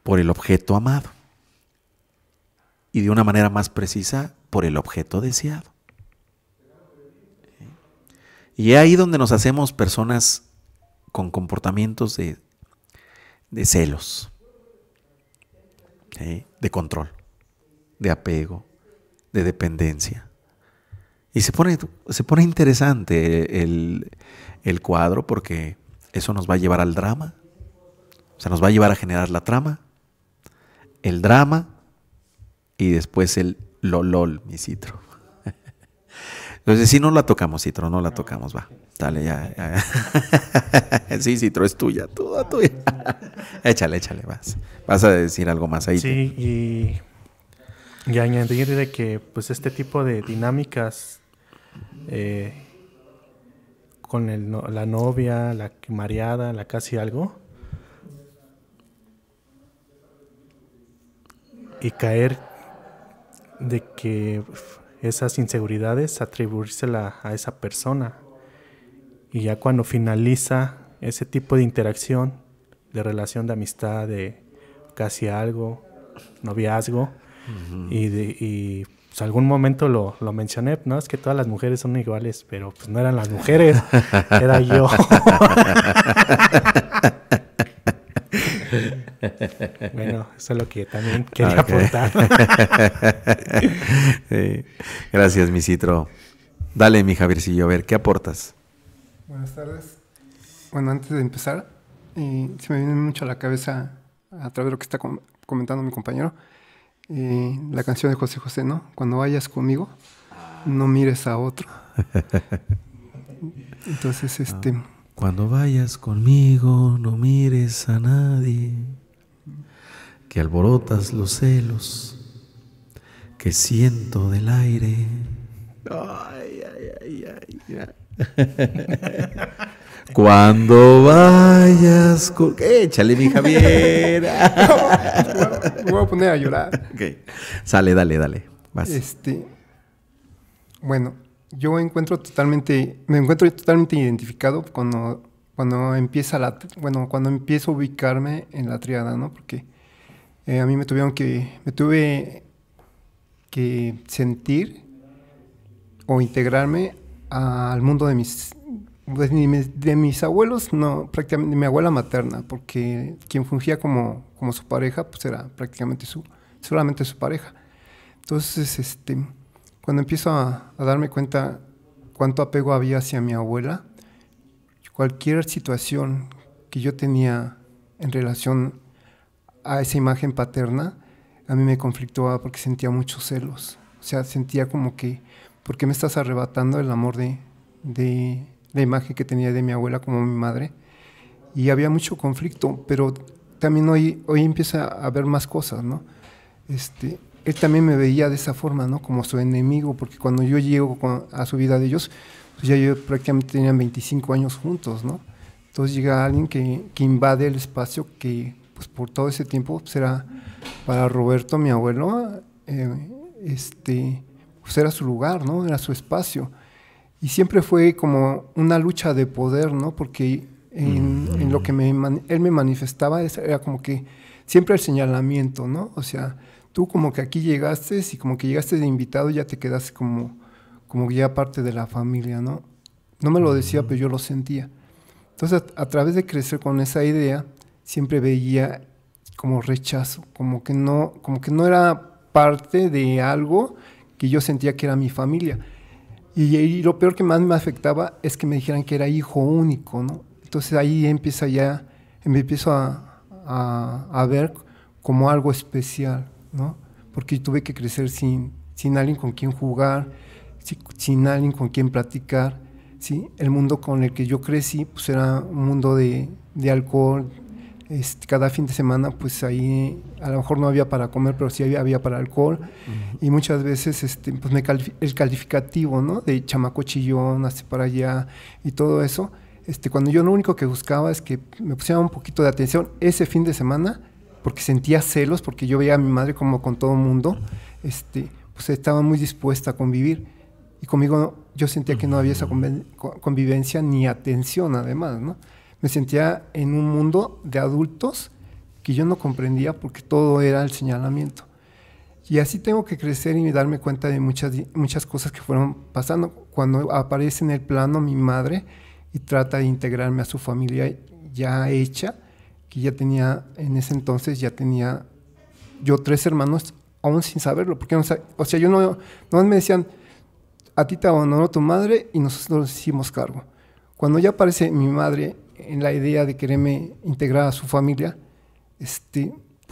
A: por el objeto amado. Y de una manera más precisa, por el objeto deseado. Y es ahí donde nos hacemos personas con comportamientos de celos, de control, de apego, de dependencia. Y se pone interesante el cuadro, porque eso nos va a llevar al drama. O sea, nos va a llevar a generar la trama, el drama y después el lolol, mi Citro. Entonces, si no la tocamos, Citro, no la tocamos, va. Dale, ya. Sí, Citro, es tuya, toda tuya. Échale, vas a decir algo más ahí.
B: Sí, y añadir de que pues este tipo de dinámicas con la novia, la mareada, la casi algo, y caer de que esas inseguridades atribuírsela a esa persona, y ya cuando finaliza ese tipo de interacción, de relación de amistad, de casi algo, noviazgo, y pues algún momento lo mencioné, no es que todas las mujeres son iguales, pero pues no eran las mujeres, era yo. Bueno, eso es lo que también quería aportar.
A: Sí. Gracias, mi Citro. Dale, mi Javiercillo, a ver, ¿qué aportas?
C: Buenas tardes. Bueno, antes de empezar, se me viene mucho a la cabeza, a través de lo que está comentando mi compañero, la canción de José José, ¿no? Cuando vayas conmigo, no mires a otro. Entonces,
A: Cuando vayas conmigo, no mires a nadie, que alborotas los celos que siento del aire. Ay. Cuando vayas con... Échale, mi Javier.
C: Me voy a poner a llorar.
A: Okay. Sale, dale. Vas.
C: Bueno, me encuentro totalmente identificado cuando empiezo a ubicarme en la tríada, ¿no? Porque a mí me tuve que sentir o integrarme al mundo de mis abuelos, no, prácticamente de mi abuela materna, porque quien fungía como su pareja, pues era prácticamente solamente su pareja. Entonces, cuando empiezo a darme cuenta cuánto apego había hacia mi abuela, cualquier situación que yo tenía en relación a esa imagen paterna, a mí me conflictuaba porque sentía muchos celos. O sea, sentía como que, ¿por qué me estás arrebatando el amor de la imagen que tenía de mi abuela como mi madre? Y había mucho conflicto, pero también hoy empieza a haber más cosas, ¿no? Él también me veía de esa forma, ¿no? Como su enemigo, porque cuando yo llego a su vida de ellos, pues ya yo prácticamente tenían 25 años juntos, ¿no? Entonces llega alguien que invade el espacio que, pues por todo ese tiempo, pues era para Roberto, mi abuelo, pues era su lugar, ¿no? Era su espacio. Y siempre fue como una lucha de poder, ¿no? Porque en lo que él me manifestaba era como que siempre el señalamiento, ¿no? O sea, tú como que aquí llegaste y como que llegaste de invitado, ya te quedaste como ya parte de la familia, ¿no? No me lo decía, pero yo lo sentía. Entonces, a través de crecer con esa idea, siempre veía como rechazo, como que no era parte de algo que yo sentía que era mi familia. Y lo peor que más me afectaba es que me dijeran que era hijo único, ¿no? Entonces ahí me empiezo a ver como algo especial, ¿no? Porque tuve que crecer sin sin alguien con quien jugar, sin alguien con quien platicar, ¿sí? El mundo con el que yo crecí pues era un mundo de alcohol. Cada fin de semana pues ahí a lo mejor no había para comer, pero sí había para alcohol. Y muchas veces pues el calificativo, ¿no? De chamaco chillón, hacia para allá y todo eso, cuando yo lo único que buscaba es que me pusieran un poquito de atención ese fin de semana, porque sentía celos, porque yo veía a mi madre como con todo el mundo, pues estaba muy dispuesta a convivir, y conmigo yo sentía que no había esa convivencia ni atención además, ¿no? Me sentía en un mundo de adultos que yo no comprendía porque todo era el señalamiento. Y así tengo que crecer y darme cuenta de muchas cosas que fueron pasando. Cuando aparece en el plano mi madre y trata de integrarme a su familia ya hecha, que ya tenía, en ese entonces ya tenía yo 3 hermanos, aún sin saberlo. Porque o sea, yo no me decían, a ti te abandonó tu madre y nosotros nos hicimos cargo. Cuando ya aparece mi madre en la idea de quererme integrar a su familia, pues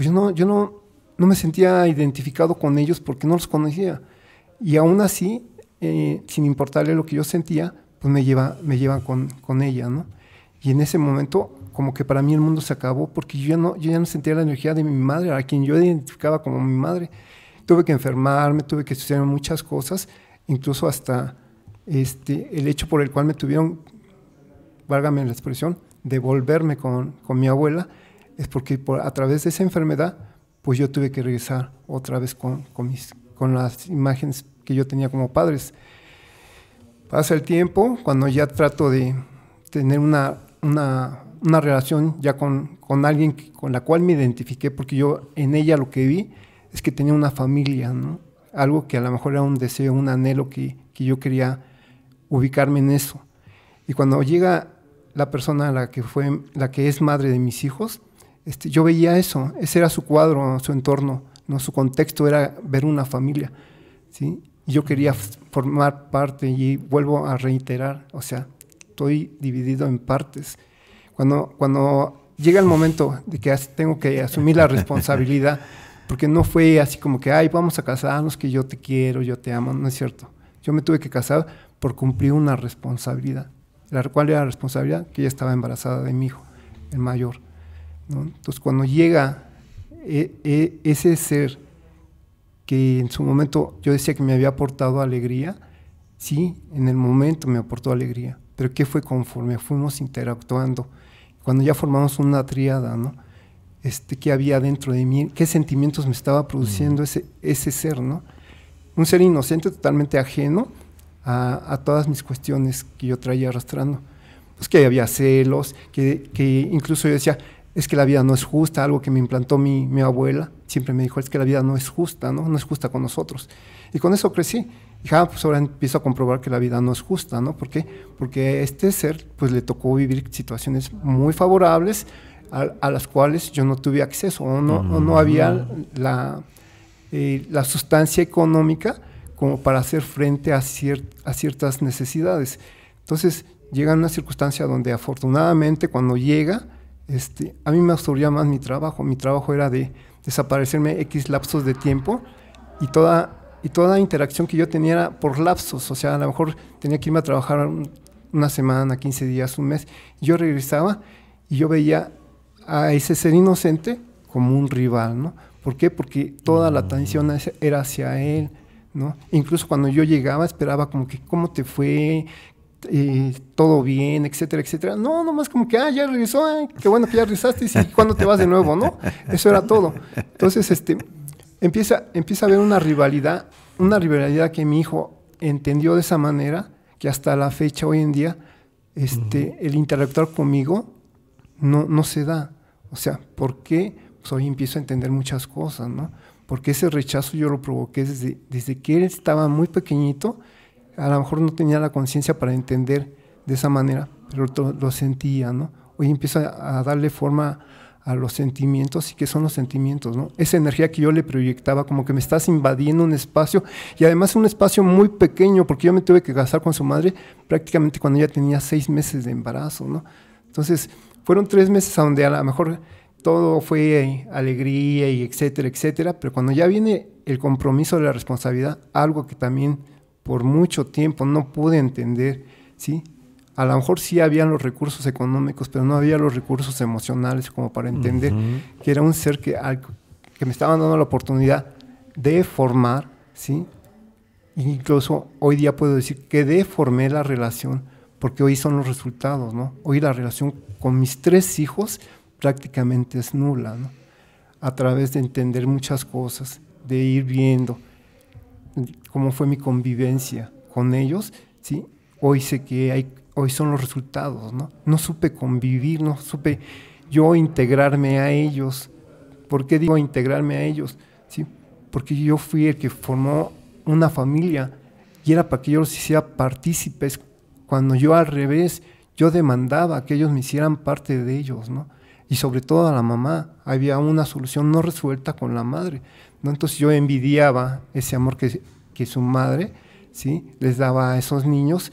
C: yo no me sentía identificado con ellos porque no los conocía. Y aún así, sin importarle lo que yo sentía, pues me llevan con ella, ¿no? Y en ese momento, como que para mí el mundo se acabó porque yo ya no sentía la energía de mi madre, a quien yo identificaba como mi madre. Tuve que enfermarme, tuve que suceder muchas cosas, incluso hasta el hecho por el cual me tuvieron, válgame la expresión, de volverme con mi abuela, es porque a través de esa enfermedad, pues yo tuve que regresar otra vez con las imágenes que yo tenía como padres. Pasa el tiempo, cuando ya trato de tener una relación ya con alguien con la cual me identifiqué, porque yo en ella lo que vi es que tenía una familia, ¿no? Algo que a lo mejor era un deseo, un anhelo que yo quería ubicarme en eso. Y cuando llega la persona la que es madre de mis hijos, yo veía eso, ese era su cuadro, su entorno, ¿no? Su contexto era ver una familia, ¿sí? Y yo quería formar parte, y vuelvo a reiterar, o sea, estoy dividido en partes. Cuando llega el momento de que tengo que asumir la responsabilidad, porque no fue así como que, ay, vamos a casarnos, que yo te quiero, yo te amo, no es cierto. Yo me tuve que casar por cumplir una responsabilidad. ¿Cuál era la responsabilidad? Que ella estaba embarazada de mi hijo, el mayor, ¿no? Entonces, cuando llega ese ser que en su momento yo decía que me había aportado alegría, sí, en el momento me aportó alegría, pero ¿qué fue conforme fuimos interactuando? Cuando ya formamos una tríada, ¿no? ¿Qué había dentro de mí? ¿Qué sentimientos me estaba produciendo ese ser, ¿no? Un ser inocente, totalmente ajeno a todas mis cuestiones que yo traía arrastrando. Pues que había celos, que incluso yo decía, es que la vida no es justa, algo que me implantó mi abuela, siempre me dijo, es que la vida no es justa, ¿no? No es justa con nosotros. Y con eso crecí. Dije, pues ahora empiezo a comprobar que la vida no es justa, ¿no? ¿Por qué? Porque a este ser, pues le tocó vivir situaciones muy favorables a las cuales yo no tuve acceso, o no había la sustancia económica como para hacer frente a ciertas necesidades. Entonces, llega una circunstancia donde afortunadamente cuando llega, a mí me absorbía más mi trabajo. Mi trabajo era de desaparecerme X lapsos de tiempo, y toda interacción que yo tenía era por lapsos. O sea, a lo mejor tenía que irme a trabajar una semana, 15 días, un mes. Y yo regresaba y yo veía a ese ser inocente como un rival, ¿no? ¿Por qué? Porque toda la atención era hacia él, ¿no? Incluso cuando yo llegaba esperaba como que, ¿cómo te fue? Todo bien, etcétera, etcétera. No, nomás como que, ya regresó, qué bueno que ya regresaste, y ¿cuándo te vas de nuevo, no? Eso era todo. Entonces, empieza a haber una rivalidad que mi hijo entendió de esa manera, que hasta la fecha, hoy en día, el interactuar conmigo no se da. O sea, ¿por qué? Pues hoy empiezo a entender muchas cosas, ¿no? Porque ese rechazo yo lo provoqué desde que él estaba muy pequeñito. A lo mejor no tenía la conciencia para entender de esa manera, pero lo sentía, ¿no? Hoy empiezo a darle forma a los sentimientos. ¿Y qué son los sentimientos, no? Esa energía que yo le proyectaba, como que me estás invadiendo un espacio, y además un espacio muy pequeño, porque yo me tuve que casar con su madre prácticamente cuando ella tenía 6 meses de embarazo, ¿no? Entonces, fueron 3 meses a donde a lo mejor todo fue alegría y etcétera, etcétera, pero cuando ya viene el compromiso de la responsabilidad, algo que también por mucho tiempo no pude entender, ¿sí? A lo mejor sí habían los recursos económicos, pero no había los recursos emocionales como para entender que era un ser que me estaban dando la oportunidad de formar, ¿sí? Incluso hoy día puedo decir que deformé la relación, porque hoy son los resultados, ¿no? Hoy la relación con mis 3 hijos prácticamente es nula, ¿no? A través de entender muchas cosas, de ir viendo cómo fue mi convivencia con ellos, ¿sí? Hoy sé que hoy son los resultados, ¿no? No supe convivir, no supe yo integrarme a ellos. ¿Por qué digo integrarme a ellos? ¿Sí? Porque yo fui el que formó una familia y era para que yo los hiciera partícipes, cuando yo al revés, yo demandaba que ellos me hicieran parte de ellos, ¿no? Y sobre todo a la mamá, había una solución no resuelta con la madre, ¿no? Entonces yo envidiaba ese amor que su madre, ¿sí?, les daba a esos niños,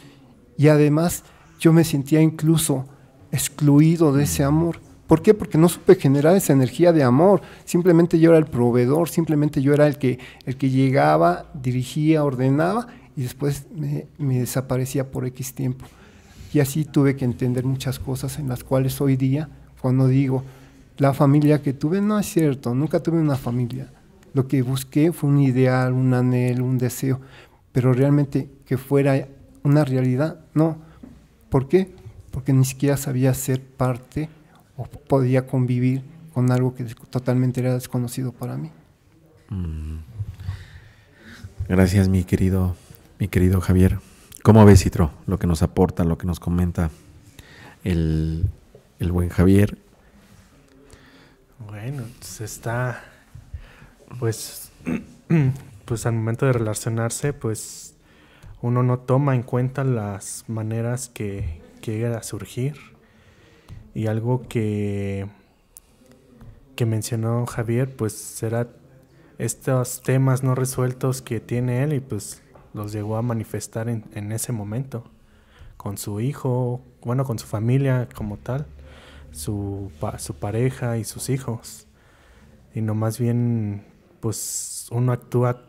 C: y además yo me sentía incluso excluido de ese amor. ¿Por qué? Porque no supe generar esa energía de amor. Simplemente yo era el proveedor, simplemente yo era el que llegaba, dirigía, ordenaba, y después me desaparecía por X tiempo. Y así tuve que entender muchas cosas en las cuales hoy día, cuando digo, la familia que tuve, no es cierto, nunca tuve una familia. Lo que busqué fue un ideal, un anhelo, un deseo, pero realmente que fuera una realidad, no. ¿Por qué? Porque ni siquiera sabía ser parte o podía convivir con algo que totalmente era desconocido para mí.
A: Gracias, mi querido Javier. ¿Cómo ves, Citro, lo que nos aporta, lo que nos comenta el buen Javier?
B: Bueno, pues al momento de relacionarse, pues uno no toma en cuenta las maneras que llegan a surgir. Y algo que mencionó Javier, pues será estos temas no resueltos que tiene él, y pues los llegó a manifestar en ese momento con su hijo, bueno, con su familia como tal, su pareja y sus hijos. Y no, más bien, pues uno actúa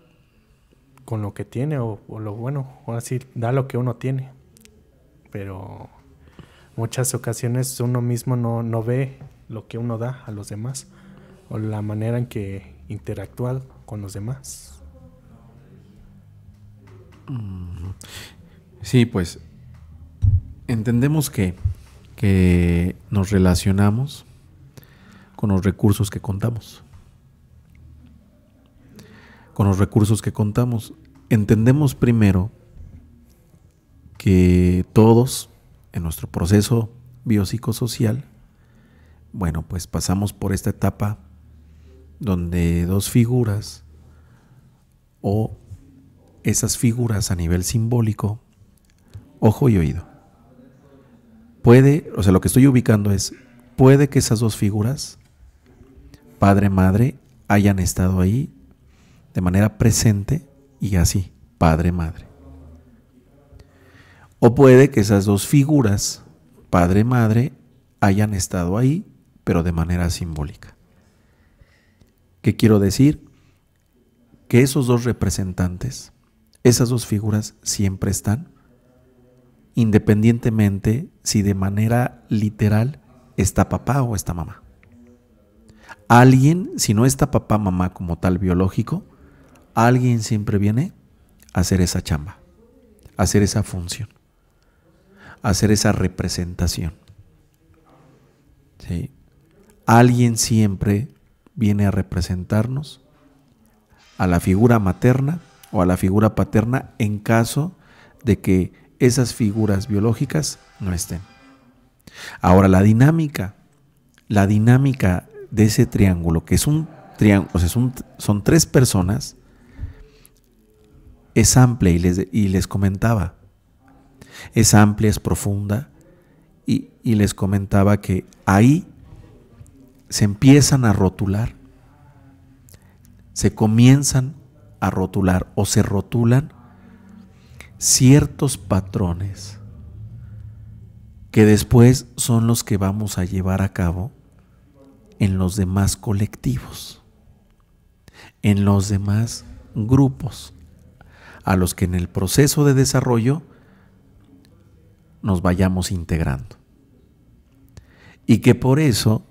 B: con lo que tiene, o lo bueno, o así da lo que uno tiene, pero muchas ocasiones uno mismo no ve lo que uno da a los demás, o la manera en que interactúa con los demás.
A: Sí, pues entendemos que nos relacionamos con los recursos que contamos. Con los recursos que contamos. Entendemos primero que todos, en nuestro proceso biopsicosocial, bueno, pues pasamos por esta etapa donde 2 figuras, o esas figuras a nivel simbólico, ojo y oído, lo que estoy ubicando es, puede que esas 2 figuras, padre, madre, hayan estado ahí de manera presente y así, padre, madre. O puede que esas 2 figuras, padre, madre, hayan estado ahí, pero de manera simbólica. ¿Qué quiero decir? Que esos 2 representantes, esas 2 figuras siempre están, independientemente si de manera literal está papá o está mamá. Alguien, si no está papá, mamá como tal biológico, alguien siempre viene a hacer esa chamba, a hacer esa función, a hacer esa representación. ¿Sí? Alguien siempre viene a representarnos a la figura materna o a la figura paterna en caso de que esas figuras biológicas no estén. Ahora, la dinámica de ese triángulo, que es un triángulo, o sea, son 3 personas, es amplia, y les comentaba, es amplia, es profunda, y les comentaba que ahí se empiezan a rotular, se comienzan a rotular o se rotulan ciertos patrones que después son los que vamos a llevar a cabo en los demás colectivos, en los demás grupos a los que en el proceso de desarrollo nos vayamos integrando. Y que por eso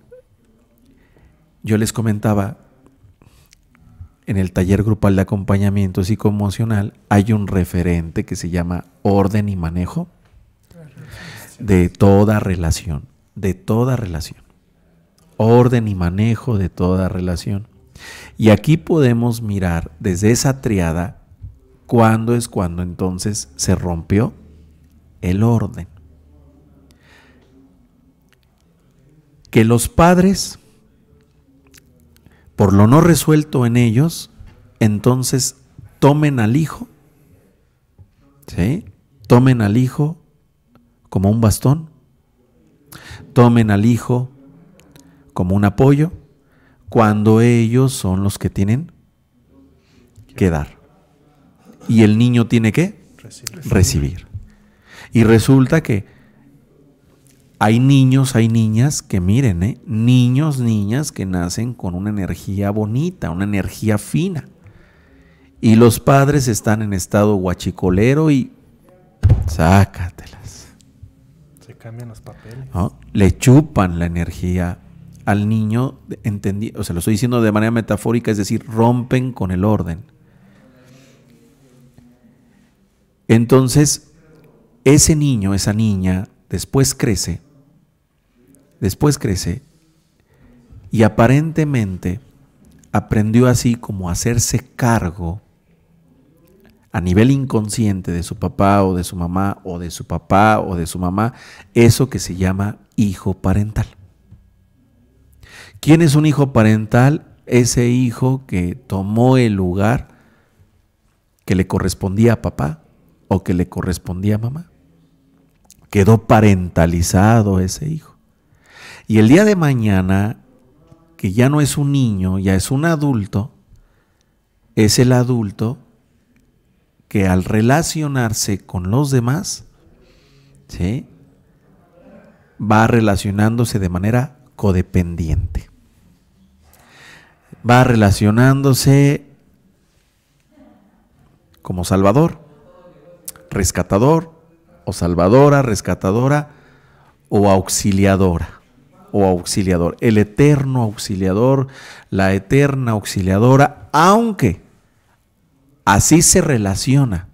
A: yo les comentaba, en el taller grupal de acompañamiento psicoemocional hay un referente que se llama orden y manejo de toda relación, orden y manejo de toda relación. Y aquí podemos mirar desde esa triada cuándo es cuando entonces se rompió el orden. Que los padres, por lo no resuelto en ellos, entonces tomen al hijo, ¿sí? Tomen al hijo como un bastón, tomen al hijo como un apoyo, cuando ellos son los que tienen que dar. Y el niño tiene que recibir. Y resulta que hay niños, hay niñas que miren, niños, niñas que nacen con una energía bonita, una energía fina. Y los padres están en estado guachicolero y sácatelas.
B: Se cambian los papeles.
A: ¿No? Le chupan la energía al niño, o sea, lo estoy diciendo de manera metafórica, es decir, rompen con el orden. Entonces, ese niño, esa niña, después crece y aparentemente aprendió así como a hacerse cargo a nivel inconsciente de su papá o de su mamá o de su papá o de su mamá, eso que se llama hijo parental. ¿Quién es un hijo parental? Ese hijo que tomó el lugar que le correspondía a papá o que le correspondía a mamá. Quedó parentalizado ese hijo. Y el día de mañana, que ya no es un niño, ya es un adulto, es el adulto que al relacionarse con los demás, ¿sí?, va relacionándose de manera codependiente. Va relacionándose como salvador, rescatador, o salvadora, rescatadora, o auxiliadora, o auxiliador. El eterno auxiliador, la eterna auxiliadora, aunque así se relaciona.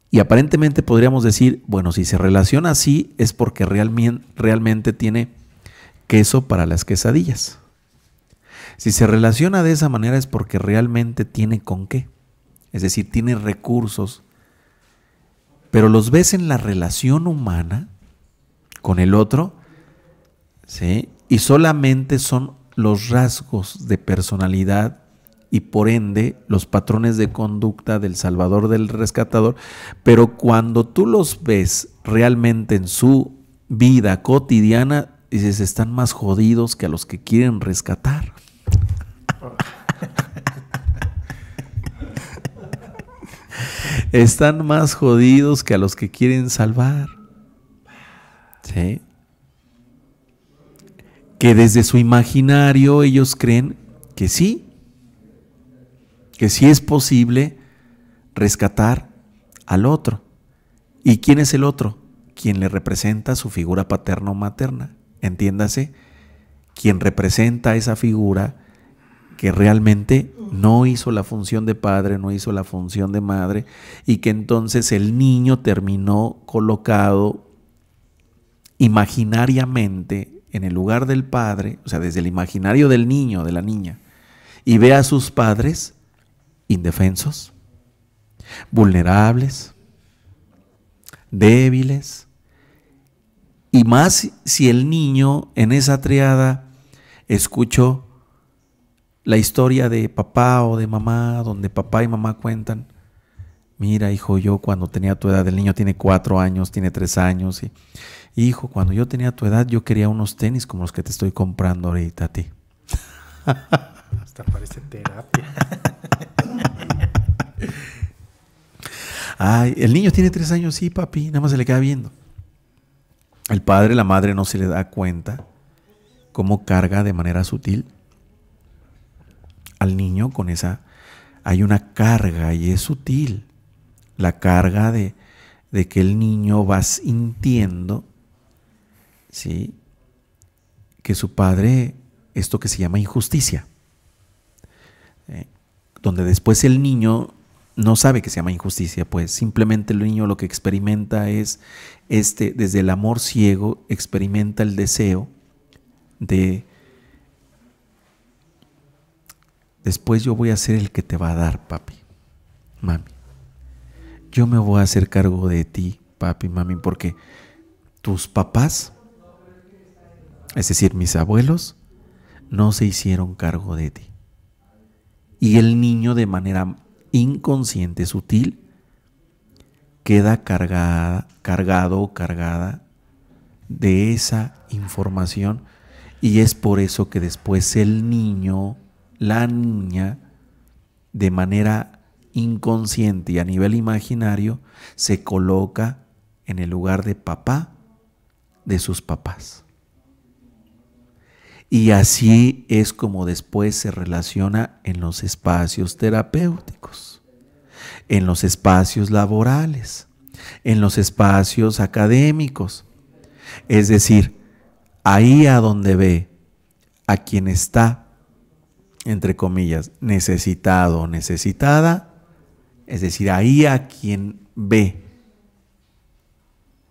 A: Y aparentemente podríamos decir, bueno, si se relaciona así es porque realmente tiene queso para las quesadillas. Si se relaciona de esa manera es porque realmente tiene con qué. Es decir, tiene recursos. Pero los ves en la relación humana con el otro, ¿sí?, y solamente son los rasgos de personalidad y por ende los patrones de conducta del salvador, del rescatador, pero cuando tú los ves realmente en su vida cotidiana, dices, están más jodidos que a los que quieren rescatar. Están más jodidos que a los que quieren salvar. ¿Sí? Que desde su imaginario ellos creen que sí es posible rescatar al otro. ¿Y quién es el otro? Quien le representa su figura paterna o materna. Entiéndase, quien representa a esa figura que realmente no hizo la función de padre, no hizo la función de madre, y que entonces el niño terminó colocado imaginariamente en el lugar del padre, o sea, desde el imaginario del niño, de la niña, y ve a sus padres indefensos, vulnerables, débiles, y más si el niño en esa triada escuchó la historia de papá o de mamá, donde papá y mamá cuentan, mira hijo, yo cuando tenía tu edad, el niño tiene 4 años, tiene 3 años, y hijo, cuando yo tenía tu edad yo quería unos tenis como los que te estoy comprando ahorita a ti.
B: Hasta parece terapia.
A: Ay, el niño tiene 3 años, sí papi, nada más se le queda viendo. El padre, la madre no se le da cuenta cómo carga de manera sutil al niño con esa hay una carga y es sutil. La carga de que el niño va sintiendo, ¿sí?, que su padre, esto que se llama injusticia, donde después el niño no sabe que se llama injusticia, pues simplemente el niño lo que experimenta es, desde el amor ciego, experimenta el deseo de, después yo voy a ser el que te va a dar, papi, mami. Yo me voy a hacer cargo de ti, papi, mami, porque tus papás, es decir, mis abuelos, no se hicieron cargo de ti. Y el niño, de manera inconsciente, sutil, queda cargado o cargada de esa información, y es por eso que después el niño, la niña, de manera inconsciente y a nivel imaginario, se coloca en el lugar de papá de sus papás. Y así es como después se relaciona en los espacios terapéuticos, en los espacios laborales, en los espacios académicos. Es decir, ahí a donde ve a quien está, entre comillas, necesitado o necesitada, es decir, ahí a quien ve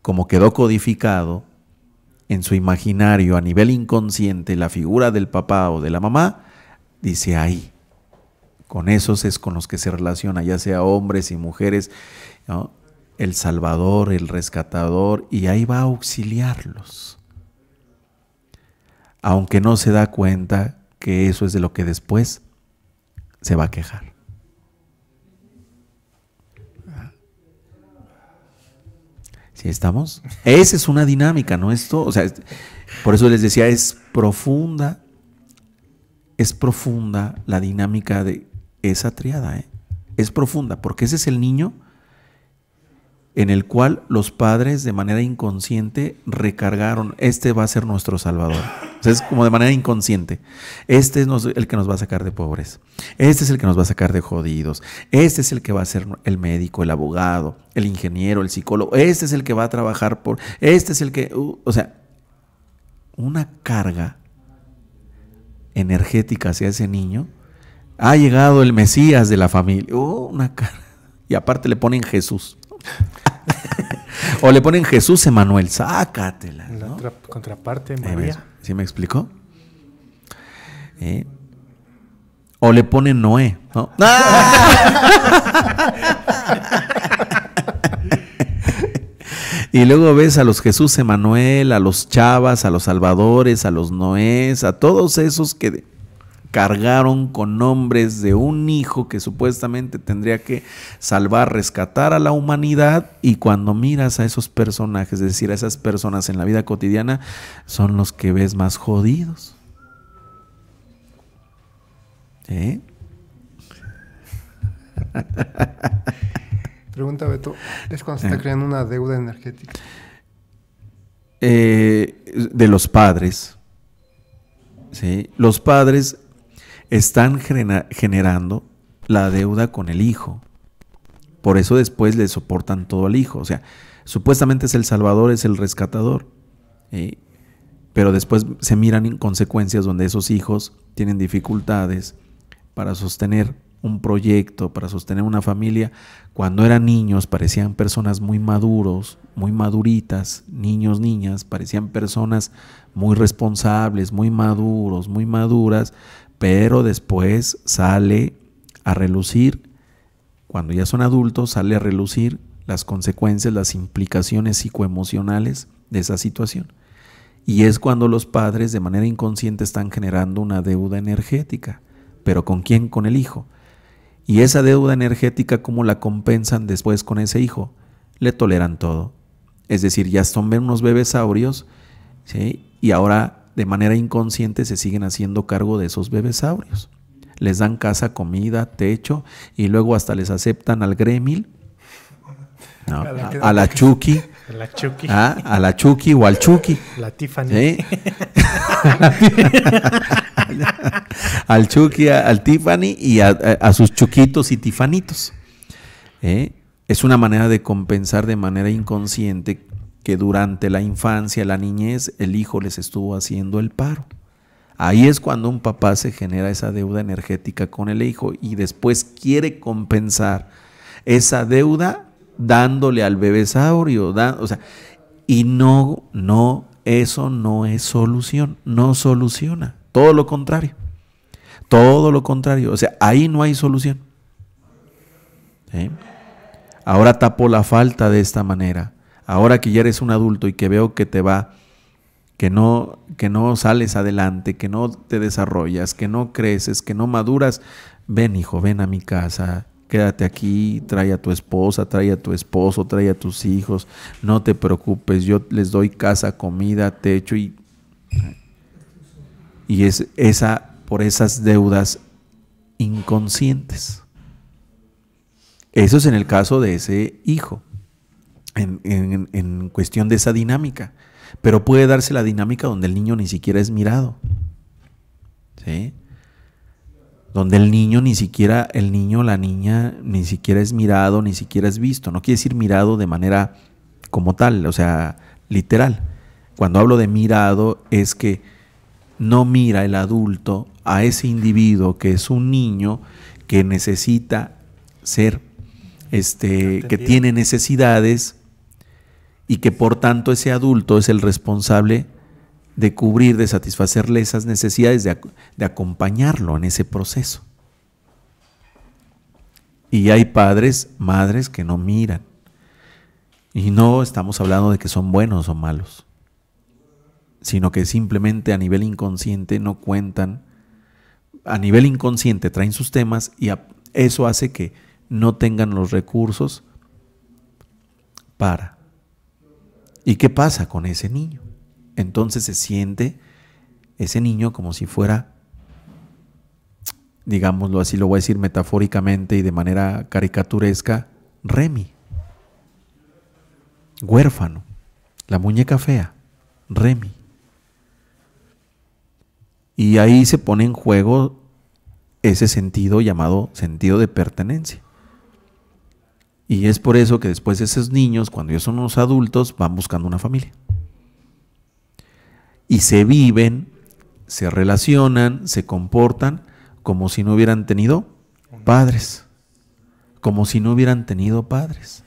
A: como quedó codificado en su imaginario a nivel inconsciente la figura del papá o de la mamá, dice ahí, con esos es con los que se relaciona, ya sea hombres y mujeres, ¿no?, el salvador, el rescatador, y ahí va a auxiliarlos, aunque no se da cuenta que eso es de lo que después se va a quejar. ¿Sí estamos? Esa es una dinámica, ¿no? Esto, o sea, por eso les decía, es profunda la dinámica de esa tríada, ¿eh? Es profunda, porque ese es el niño en el cual los padres de manera inconsciente recargaron, este va a ser nuestro salvador. O sea, es como de manera inconsciente. Este es el que nos va a sacar de pobres. Este es el que nos va a sacar de jodidos. Este es el que va a ser el médico, el abogado, el ingeniero, el psicólogo. Este es el que va a trabajar por... Este es el que... o sea, una carga energética hacia ese niño. Ha llegado el Mesías de la familia. Una carga. Y aparte le ponen Jesús. O le ponen Jesús Emanuel, sácatela, ¿no?
B: La otra contraparte, María.
A: ¿Sí me explicó? O le ponen Noé, ¿no? Y luego ves a los Jesús Emanuel, a los Chavas, a los Salvadores, a los Noés, a todos esos que cargaron con nombres de un hijo que supuestamente tendría que salvar, rescatar a la humanidad, y cuando miras a esos personajes, es decir, a esas personas en la vida cotidiana, son los que ves más jodidos. ¿Sí?
C: Pregunta Beto, ¿es cuando se está creando una deuda energética?
A: De los padres. ¿Sí? Los padres están generando la deuda con el hijo. Por eso después le soportan todo al hijo. O sea, supuestamente es el salvador, es el rescatador. Pero después se miran en consecuencias donde esos hijos tienen dificultades para sostener un proyecto, para sostener una familia. Cuando eran niños parecían personas muy maduros, muy maduritas. Niños, niñas, parecían personas muy responsables, muy maduros, muy maduras. Pero después sale a relucir, cuando ya son adultos, sale a relucir las consecuencias, las implicaciones psicoemocionales de esa situación. Y es cuando los padres de manera inconsciente están generando una deuda energética. ¿Pero con quién? Con el hijo. Y esa deuda energética, ¿cómo la compensan después con ese hijo? Le toleran todo. Es decir, ya son unos bebesaurios, ¿sí? Y ahora de manera inconsciente se siguen haciendo cargo de esos bebesaurios. Les dan casa, comida, techo, y luego hasta les aceptan al Gremil, no, a la Chucky,
B: La Chucky.
A: a la Chucky o al Chucky.
B: La Tiffany.
A: ¿Sí? al Chucky, al Tiffany y a sus Chuquitos y Tiffanitos. Es una manera de compensar de manera inconsciente que durante la infancia, la niñez, el hijo les estuvo haciendo el paro. Ahí es cuando un papá se genera esa deuda energética con el hijo y después quiere compensar esa deuda dándole al bebesaurio, o sea, y no, eso no es solución, no soluciona, todo lo contrario, o sea, ahí no hay solución. ¿Sí? Ahora tapo la falta de esta manera, ahora que ya eres un adulto y que veo que te va, que no sales adelante, que no te desarrollas, que no creces, que no maduras, ven hijo, ven a mi casa, quédate aquí, trae a tu esposa, trae a tu esposo, trae a tus hijos, no te preocupes, yo les doy casa, comida, techo y es por esas deudas inconscientes. Eso es en el caso de ese hijo, en cuestión de esa dinámica. Pero puede darse la dinámica donde el niño ni siquiera es mirado, ¿sí? Donde el niño ni siquiera, la niña ni siquiera es mirado, ni siquiera es visto. No quiere decir mirado de manera como tal, o sea, literal. Cuando hablo de mirado es que no mira el adulto a ese individuo que es un niño que necesita ser, que tiene necesidades y que por tanto ese adulto es el responsable de cubrir, de satisfacerle esas necesidades, de acompañarlo en ese proceso. Y hay padres, madres que no miran. Y no estamos hablando de que son buenos o malos, sino que simplemente a nivel inconsciente no cuentan, a nivel inconsciente traen sus temas y eso hace que no tengan los recursos para. ¿Y qué pasa con ese niño? Entonces se siente ese niño como si fuera, digámoslo así, lo voy a decir metafóricamente y de manera caricaturesca, Remy, huérfano, la muñeca fea, Remy. Y ahí se pone en juego ese sentido llamado sentido de pertenencia. Y es por eso que después esos niños, cuando ya son unos adultos, van buscando una familia. Y se viven, se relacionan, se comportan como si no hubieran tenido padres. Como si no hubieran tenido padres.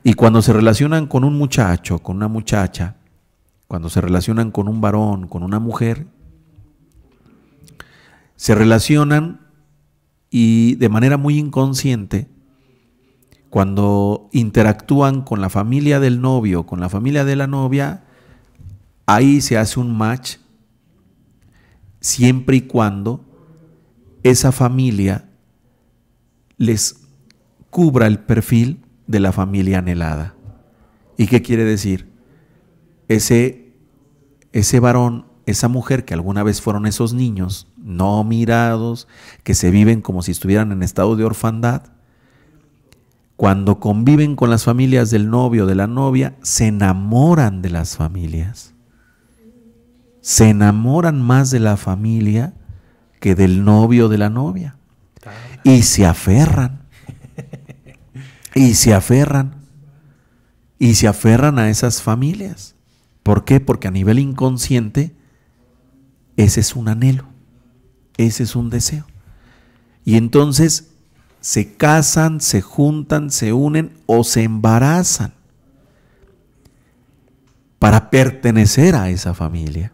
A: Y cuando se relacionan con un muchacho, con una muchacha, cuando se relacionan con un varón, con una mujer, se relacionan y de manera muy inconsciente, cuando interactúan con la familia del novio, con la familia de la novia, ahí se hace un match siempre y cuando esa familia les cubra el perfil de la familia anhelada. ¿Y qué quiere decir? Ese varón, esa mujer que alguna vez fueron esos niños no mirados, que se viven como si estuvieran en estado de orfandad, cuando conviven con las familias del novio o de la novia, se enamoran de las familias. Se enamoran más de la familia que del novio o de la novia. Y se aferran. Y se aferran. Y se aferran a esas familias. ¿Por qué? Porque a nivel inconsciente, ese es un anhelo. Ese es un deseo. Y entonces se casan, se juntan, se unen o se embarazan para pertenecer a esa familia.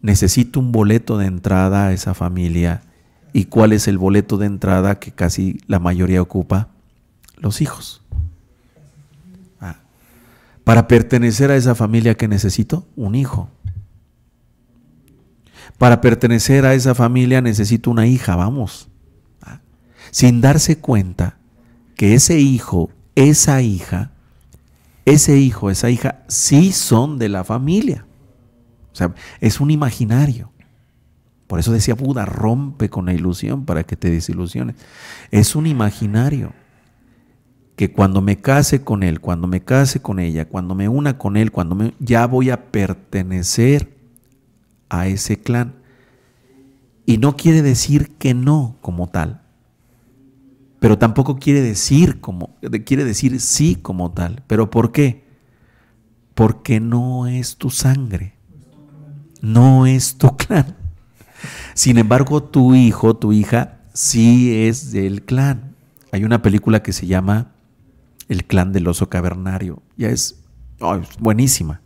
A: Necesito un boleto de entrada a esa familia. ¿Y cuál es el boleto de entrada que casi la mayoría ocupa? Los hijos. Para pertenecer a esa familia, ¿qué necesito? Un hijo. Para pertenecer a esa familia necesito una hija, vamos. Sin darse cuenta que ese hijo, esa hija, ese hijo, esa hija, sí son de la familia. O sea, es un imaginario. Por eso decía Buda, rompe con la ilusión para que te desilusiones. Es un imaginario que cuando me case con él, cuando me case con ella, cuando me una con él, ya voy a pertenecer a ese clan. Y no quiere decir que no como tal, pero tampoco quiere decir sí como tal. ¿Pero por qué? Porque no es tu sangre, no es tu clan. Sin embargo, tu hijo, tu hija, sí es del clan. Hay una película que se llama El clan del oso cavernario. Es buenísima.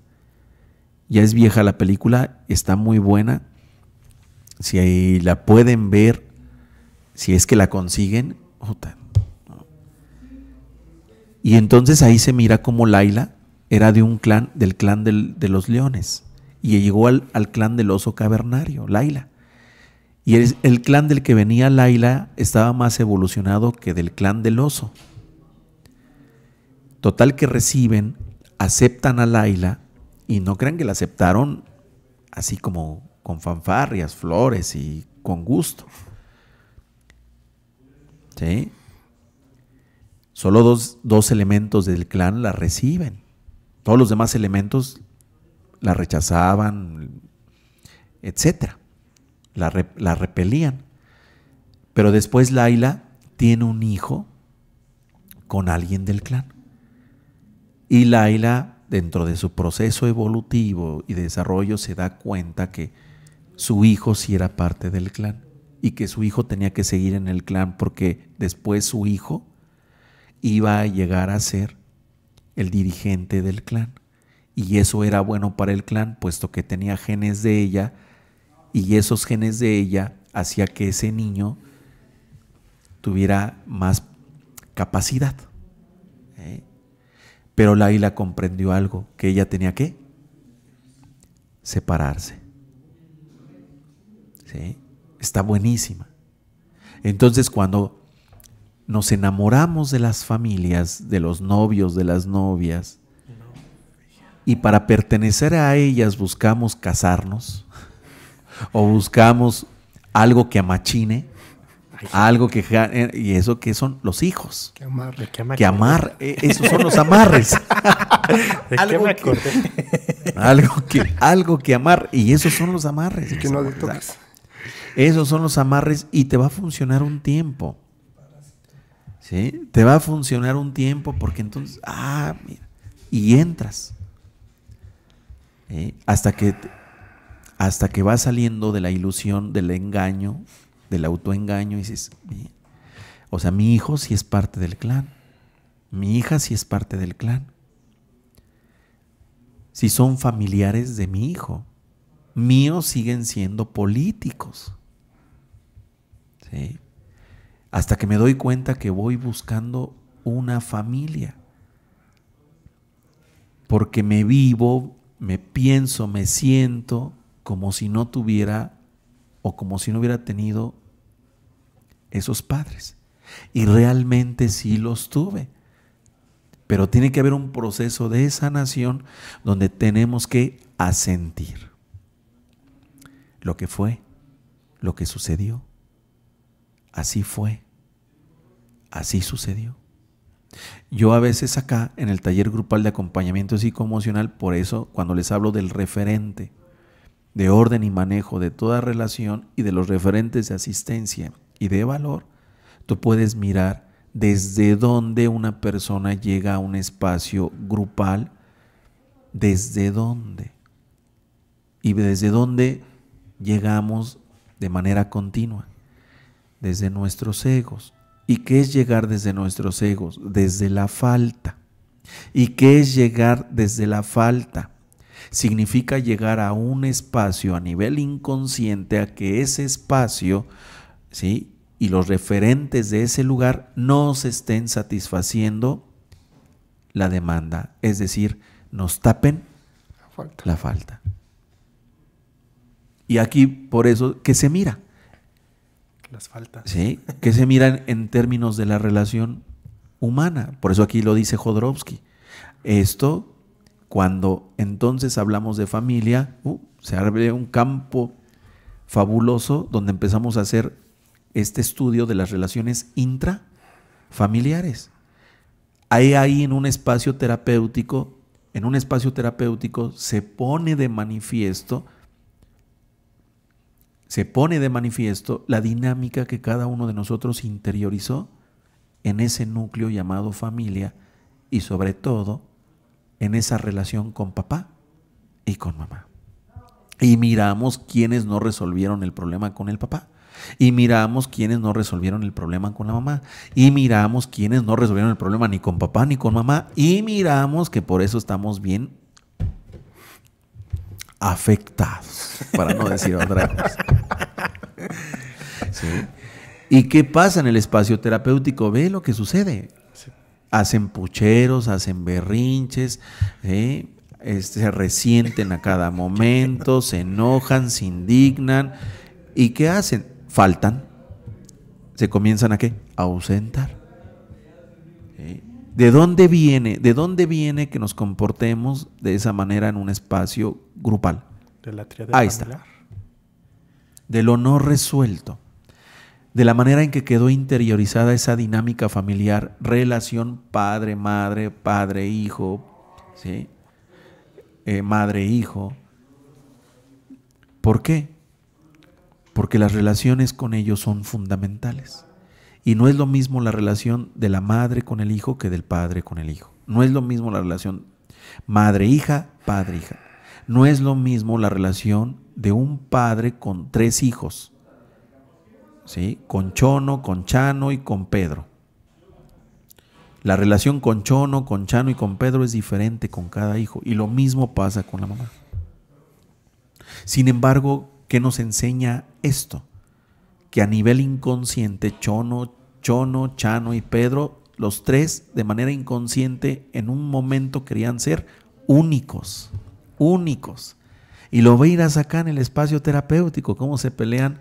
A: Ya es vieja la película, está muy buena. Si ahí la pueden ver, si es que la consiguen. Y entonces ahí se mira como Laila era de un clan, del clan de los leones. Y llegó al clan del oso cavernario, Laila. Y el clan del que venía Laila estaba más evolucionado que del clan del oso. Total que aceptan a Laila, y no crean que la aceptaron así como con fanfarrias, flores y con gusto. ¿Sí? Solo dos elementos del clan la reciben. Todos los demás elementos la rechazaban, etcétera. La repelían. Pero después Laila tiene un hijo con alguien del clan. Y Laila, dentro de su proceso evolutivo y de desarrollo, se da cuenta que su hijo sí era parte del clan y que su hijo tenía que seguir en el clan, porque después su hijo iba a llegar a ser el dirigente del clan. Y eso era bueno para el clan, puesto que tenía genes de ella, y esos genes de ella hacía que ese niño tuviera más capacidad. Pero Laila comprendió algo, que ella tenía que separarse. ¿Sí? Está buenísima. Entonces, cuando nos enamoramos de las familias, de los novios, de las novias, y para pertenecer a ellas buscamos casarnos, o buscamos algo que amachine, algo que... Y eso que son los hijos.
C: Que amarre.
A: Que amar, esos son los amarres. algo que amar, y esos son los amarres.
C: Y que no te toques.
A: Esos son los amarres, y te va a funcionar un tiempo. ¿Sí? Te va a funcionar un tiempo, porque entonces, mira, y entras. Hasta que va saliendo de la ilusión, del engaño, del autoengaño, y dices, o sea, mi hijo sí es parte del clan, mi hija sí es parte del clan, si son familiares de mi hijo, míos siguen siendo políticos. ¿Sí? Hasta que me doy cuenta que voy buscando una familia, porque me vivo, me pienso, me siento como si no tuviera, o como si no hubiera tenido esos padres. Y realmente sí los tuve. Pero tiene que haber un proceso de sanación donde tenemos que asentir lo que fue, lo que sucedió. Así fue, así sucedió. Yo a veces acá en el taller grupal de acompañamiento psicoemocional, por eso cuando les hablo del referente, de orden y manejo de toda relación, y de los referentes de asistencia y de valor, tú puedes mirar desde dónde una persona llega a un espacio grupal, desde dónde, y desde dónde llegamos de manera continua, desde nuestros egos. ¿Y qué es llegar desde nuestros egos? Desde la falta. ¿Y qué es llegar desde la falta? Significa llegar a un espacio a nivel inconsciente, a que ese espacio, ¿sí?, y los referentes de ese lugar no se estén satisfaciendo la demanda, es decir, nos tapen la falta. Y aquí, por eso, ¿qué se mira?
B: Las faltas.
A: ¿Sí? ¿Qué se mira en términos de la relación humana? Por eso aquí lo dice Jodorowsky. Esto, cuando entonces hablamos de familia, se abre un campo fabuloso donde empezamos a hacer este estudio de las relaciones intrafamiliares. Ahí en un espacio terapéutico se pone de manifiesto se pone de manifiesto la dinámica que cada uno de nosotros interiorizó en ese núcleo llamado familia y sobre todo en esa relación con papá y con mamá. Y miramos quiénes no resolvieron el problema con el papá. Y miramos quiénes no resolvieron el problema con la mamá. Y miramos quiénes no resolvieron el problema ni con papá ni con mamá. Y miramos que por eso estamos bien afectados, para no decir otra cosa. ¿Sí? ¿Y qué pasa en el espacio terapéutico? Ve lo que sucede.
B: Sí.
A: Hacen pucheros, hacen berrinches, se resienten a cada momento, se enojan, se indignan. ¿Y qué hacen? Faltan. Se comienzan ¿a qué? A ausentar. ¿De dónde viene? ¿De dónde viene que nos comportemos de esa manera en un espacio grupal?
B: De la tríada
A: Ahí
B: familiar.
A: está. De lo no resuelto. De la manera en que quedó interiorizada esa dinámica familiar, relación padre-madre, padre-hijo, ¿sí? Madre-hijo. ¿Por qué? Porque las relaciones con ellos son fundamentales. Y no es lo mismo la relación de la madre con el hijo que del padre con el hijo. No es lo mismo la relación madre-hija, padre-hija. No es lo mismo la relación de un padre con 3 hijos. ¿Sí? Con Chono, con Chano y con Pedro. La relación con Chono, con Chano y con Pedro es diferente con cada hijo. Y lo mismo pasa con la mamá. Sin embargo, ¿qué nos enseña esto? Que a nivel inconsciente, Chono, Chano y Pedro, los 3 de manera inconsciente en un momento querían ser únicos. Únicos. Y lo verás acá en el espacio terapéutico, cómo se pelean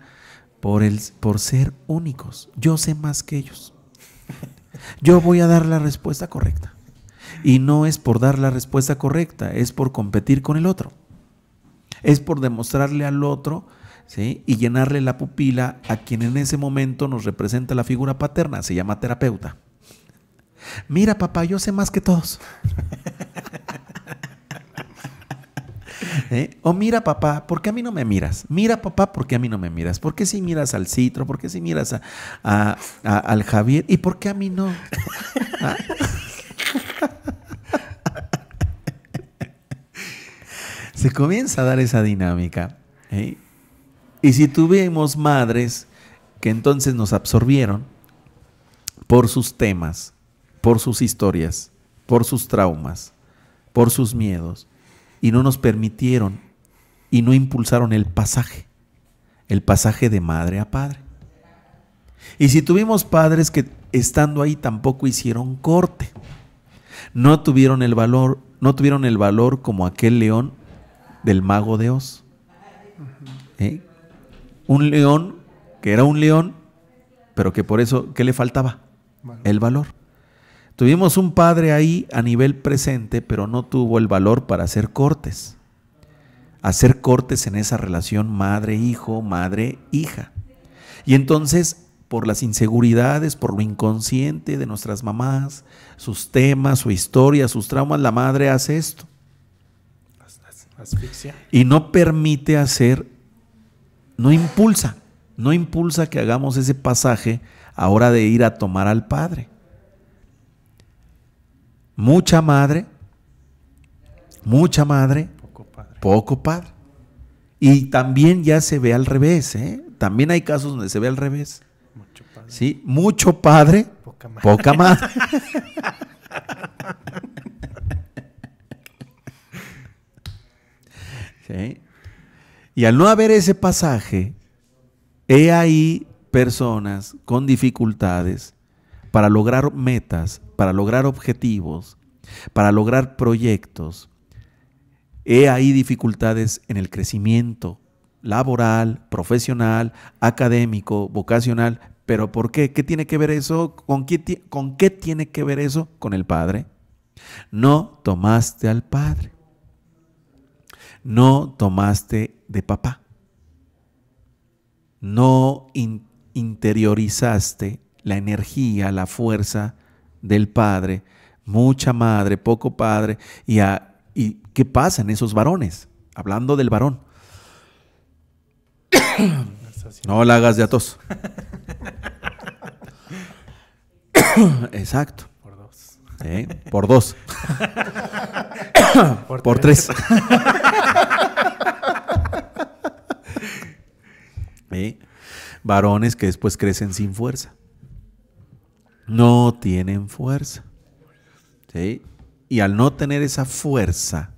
A: por ser únicos. Yo sé más que ellos. Yo voy a dar la respuesta correcta. Y no es por dar la respuesta correcta, es por competir con el otro. Es por demostrarle al otro, ¿sí? Y llenarle la pupila a quien en ese momento nos representa la figura paterna, se llama terapeuta. Mira, papá, yo sé más que todos. O mira, papá, ¿por qué a mí no me miras? Mira, papá, ¿por qué a mí no me miras? ¿Por qué si miras al Citro? ¿Por qué si miras al Javier? ¿Y por qué a mí no? ¿Ah? Se comienza a dar esa dinámica. Y si tuvimos madres que entonces nos absorbieron por sus temas, por sus historias, por sus traumas, por sus miedos, y no nos permitieron y no impulsaron el pasaje de madre a padre. Y si tuvimos padres que estando ahí tampoco hicieron corte, no tuvieron el valor como aquel león del Mago de Oz. Un león que era un león, pero que por eso, ¿qué le faltaba? El valor. Tuvimos un padre ahí a nivel presente, pero no tuvo el valor para hacer cortes. Hacer cortes en esa relación madre-hijo, madre-hija. Y entonces, por las inseguridades, por lo inconsciente de nuestras mamás, sus temas, su historia, sus traumas, la madre hace esto.
B: Asfixia.
A: Y no permite hacer, no impulsa que hagamos ese pasaje ahora de ir a tomar al padre. Mucha madre, poco padre. Y también ya se ve al revés, ¿eh? También hay casos donde se ve al revés.
B: Mucho padre.
A: ¿Sí? Mucho padre, poca madre. ¿Sí? Y al no haber ese pasaje, he ahí personas con dificultades para lograr metas, para lograr objetivos, para lograr proyectos. He ahí dificultades en el crecimiento laboral, profesional, académico, vocacional. ¿Pero por qué? ¿Qué tiene que ver eso? ¿Con qué tiene que ver eso? Con el padre. No tomaste al padre. No tomaste de papá. No interiorizaste la energía, la fuerza del padre. Mucha madre, poco padre. ¿Y qué pasa en esos varones? Hablando del varón. No la hagas de a tos. Exacto.
B: Por 2.
A: Por 2. Por 3. Varones que después crecen sin fuerza. No tienen fuerza. ¿Sí? Y al no tener esa fuerza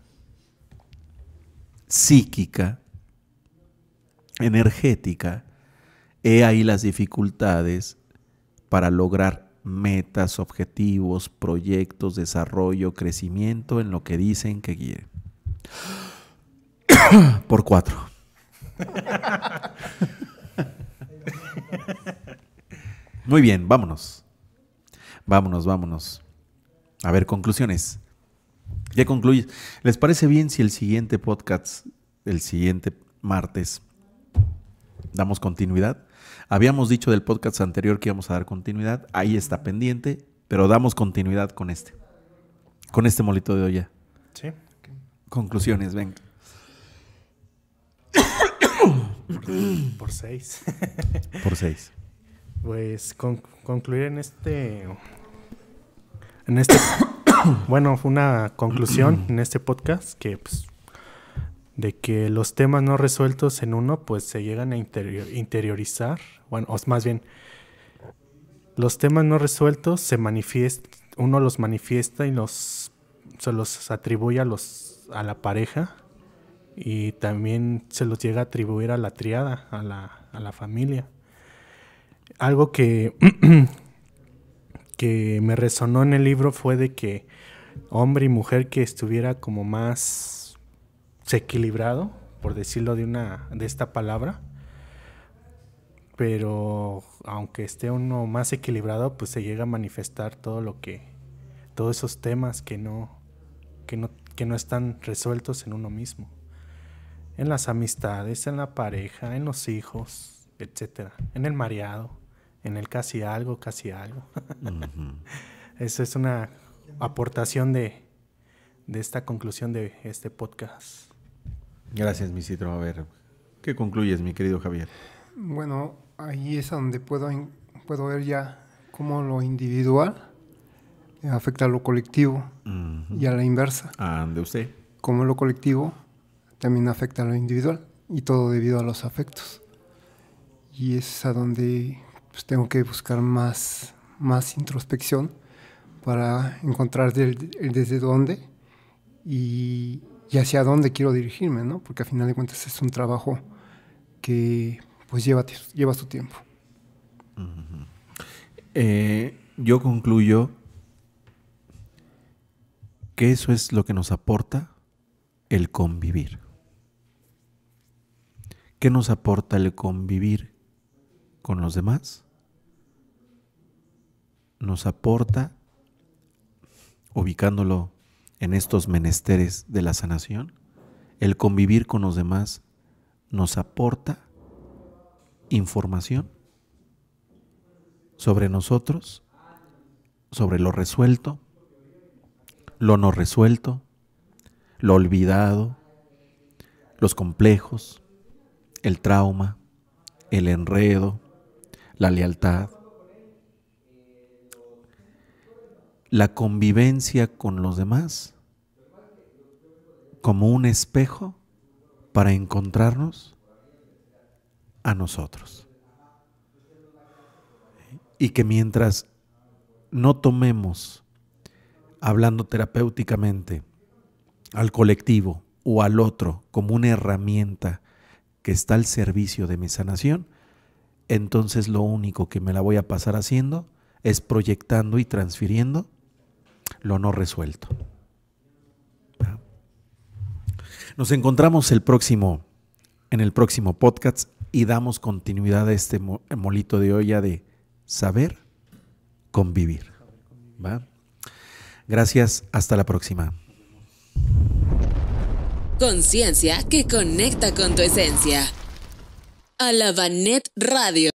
A: psíquica, energética, he ahí las dificultades para lograr metas, objetivos, proyectos, desarrollo, crecimiento en lo que dicen que quieren. Por 4. Muy bien, vámonos. Vámonos. A ver, conclusiones. ¿Qué concluyes? ¿Les parece bien si el siguiente podcast, el siguiente martes, damos continuidad? Habíamos dicho del podcast anterior que íbamos a dar continuidad. Ahí está pendiente, pero damos continuidad con este molito de olla.
B: Sí.
A: Conclusiones, venga.
B: Por 6.
A: Por 6.
B: Pues concluir en este bueno, fue una conclusión en este podcast que pues, de que los temas no resueltos en uno pues se llegan a interiorizar, bueno, o más bien los temas no resueltos uno los manifiesta y se los atribuye a la pareja y también se los llega a atribuir a la triada, a la familia. Algo que me resonó en el libro fue de que hombre y mujer que estuviera como más equilibrado, por decirlo de esta palabra, pero aunque esté uno más equilibrado, pues se llega a manifestar todos esos temas que no están resueltos en uno mismo, en las amistades, en la pareja, en los hijos, etcétera, en el mareado, en el casi algo. Uh-huh. Eso es una aportación de esta conclusión de este podcast.
A: Gracias, mi Citro. A ver, ¿qué concluyes, mi querido Javier?
C: Bueno, ahí es donde puedo ver ya cómo lo individual afecta a lo colectivo, uh-huh, y a la inversa.
A: ¿De usted?
C: Cómo lo colectivo también afecta a lo individual y todo debido a los afectos. Y es a donde pues tengo que buscar más introspección para encontrar desde dónde y hacia dónde quiero dirigirme, ¿no? Porque al final de cuentas es un trabajo que pues lleva su tiempo.
A: Uh-huh. Yo concluyo que eso es lo que nos aporta el convivir. ¿Qué nos aporta el convivir con los demás? Nos aporta, ubicándolo en estos menesteres de la sanación, el convivir con los demás nos aporta información sobre nosotros, sobre lo resuelto, lo no resuelto, lo olvidado, los complejos, el trauma, el enredo, la lealtad. La convivencia con los demás como un espejo para encontrarnos a nosotros. Y que mientras no tomemos, hablando terapéuticamente, al colectivo o al otro como una herramienta que está al servicio de mi sanación, entonces lo único que me la voy a pasar haciendo es proyectando y transfiriendo lo no resuelto. Nos encontramos en el próximo podcast y damos continuidad a este molito de olla de saber convivir. ¿Va? Gracias, hasta la próxima.
D: Conciencia que conecta con tu esencia. Alabanet Radio.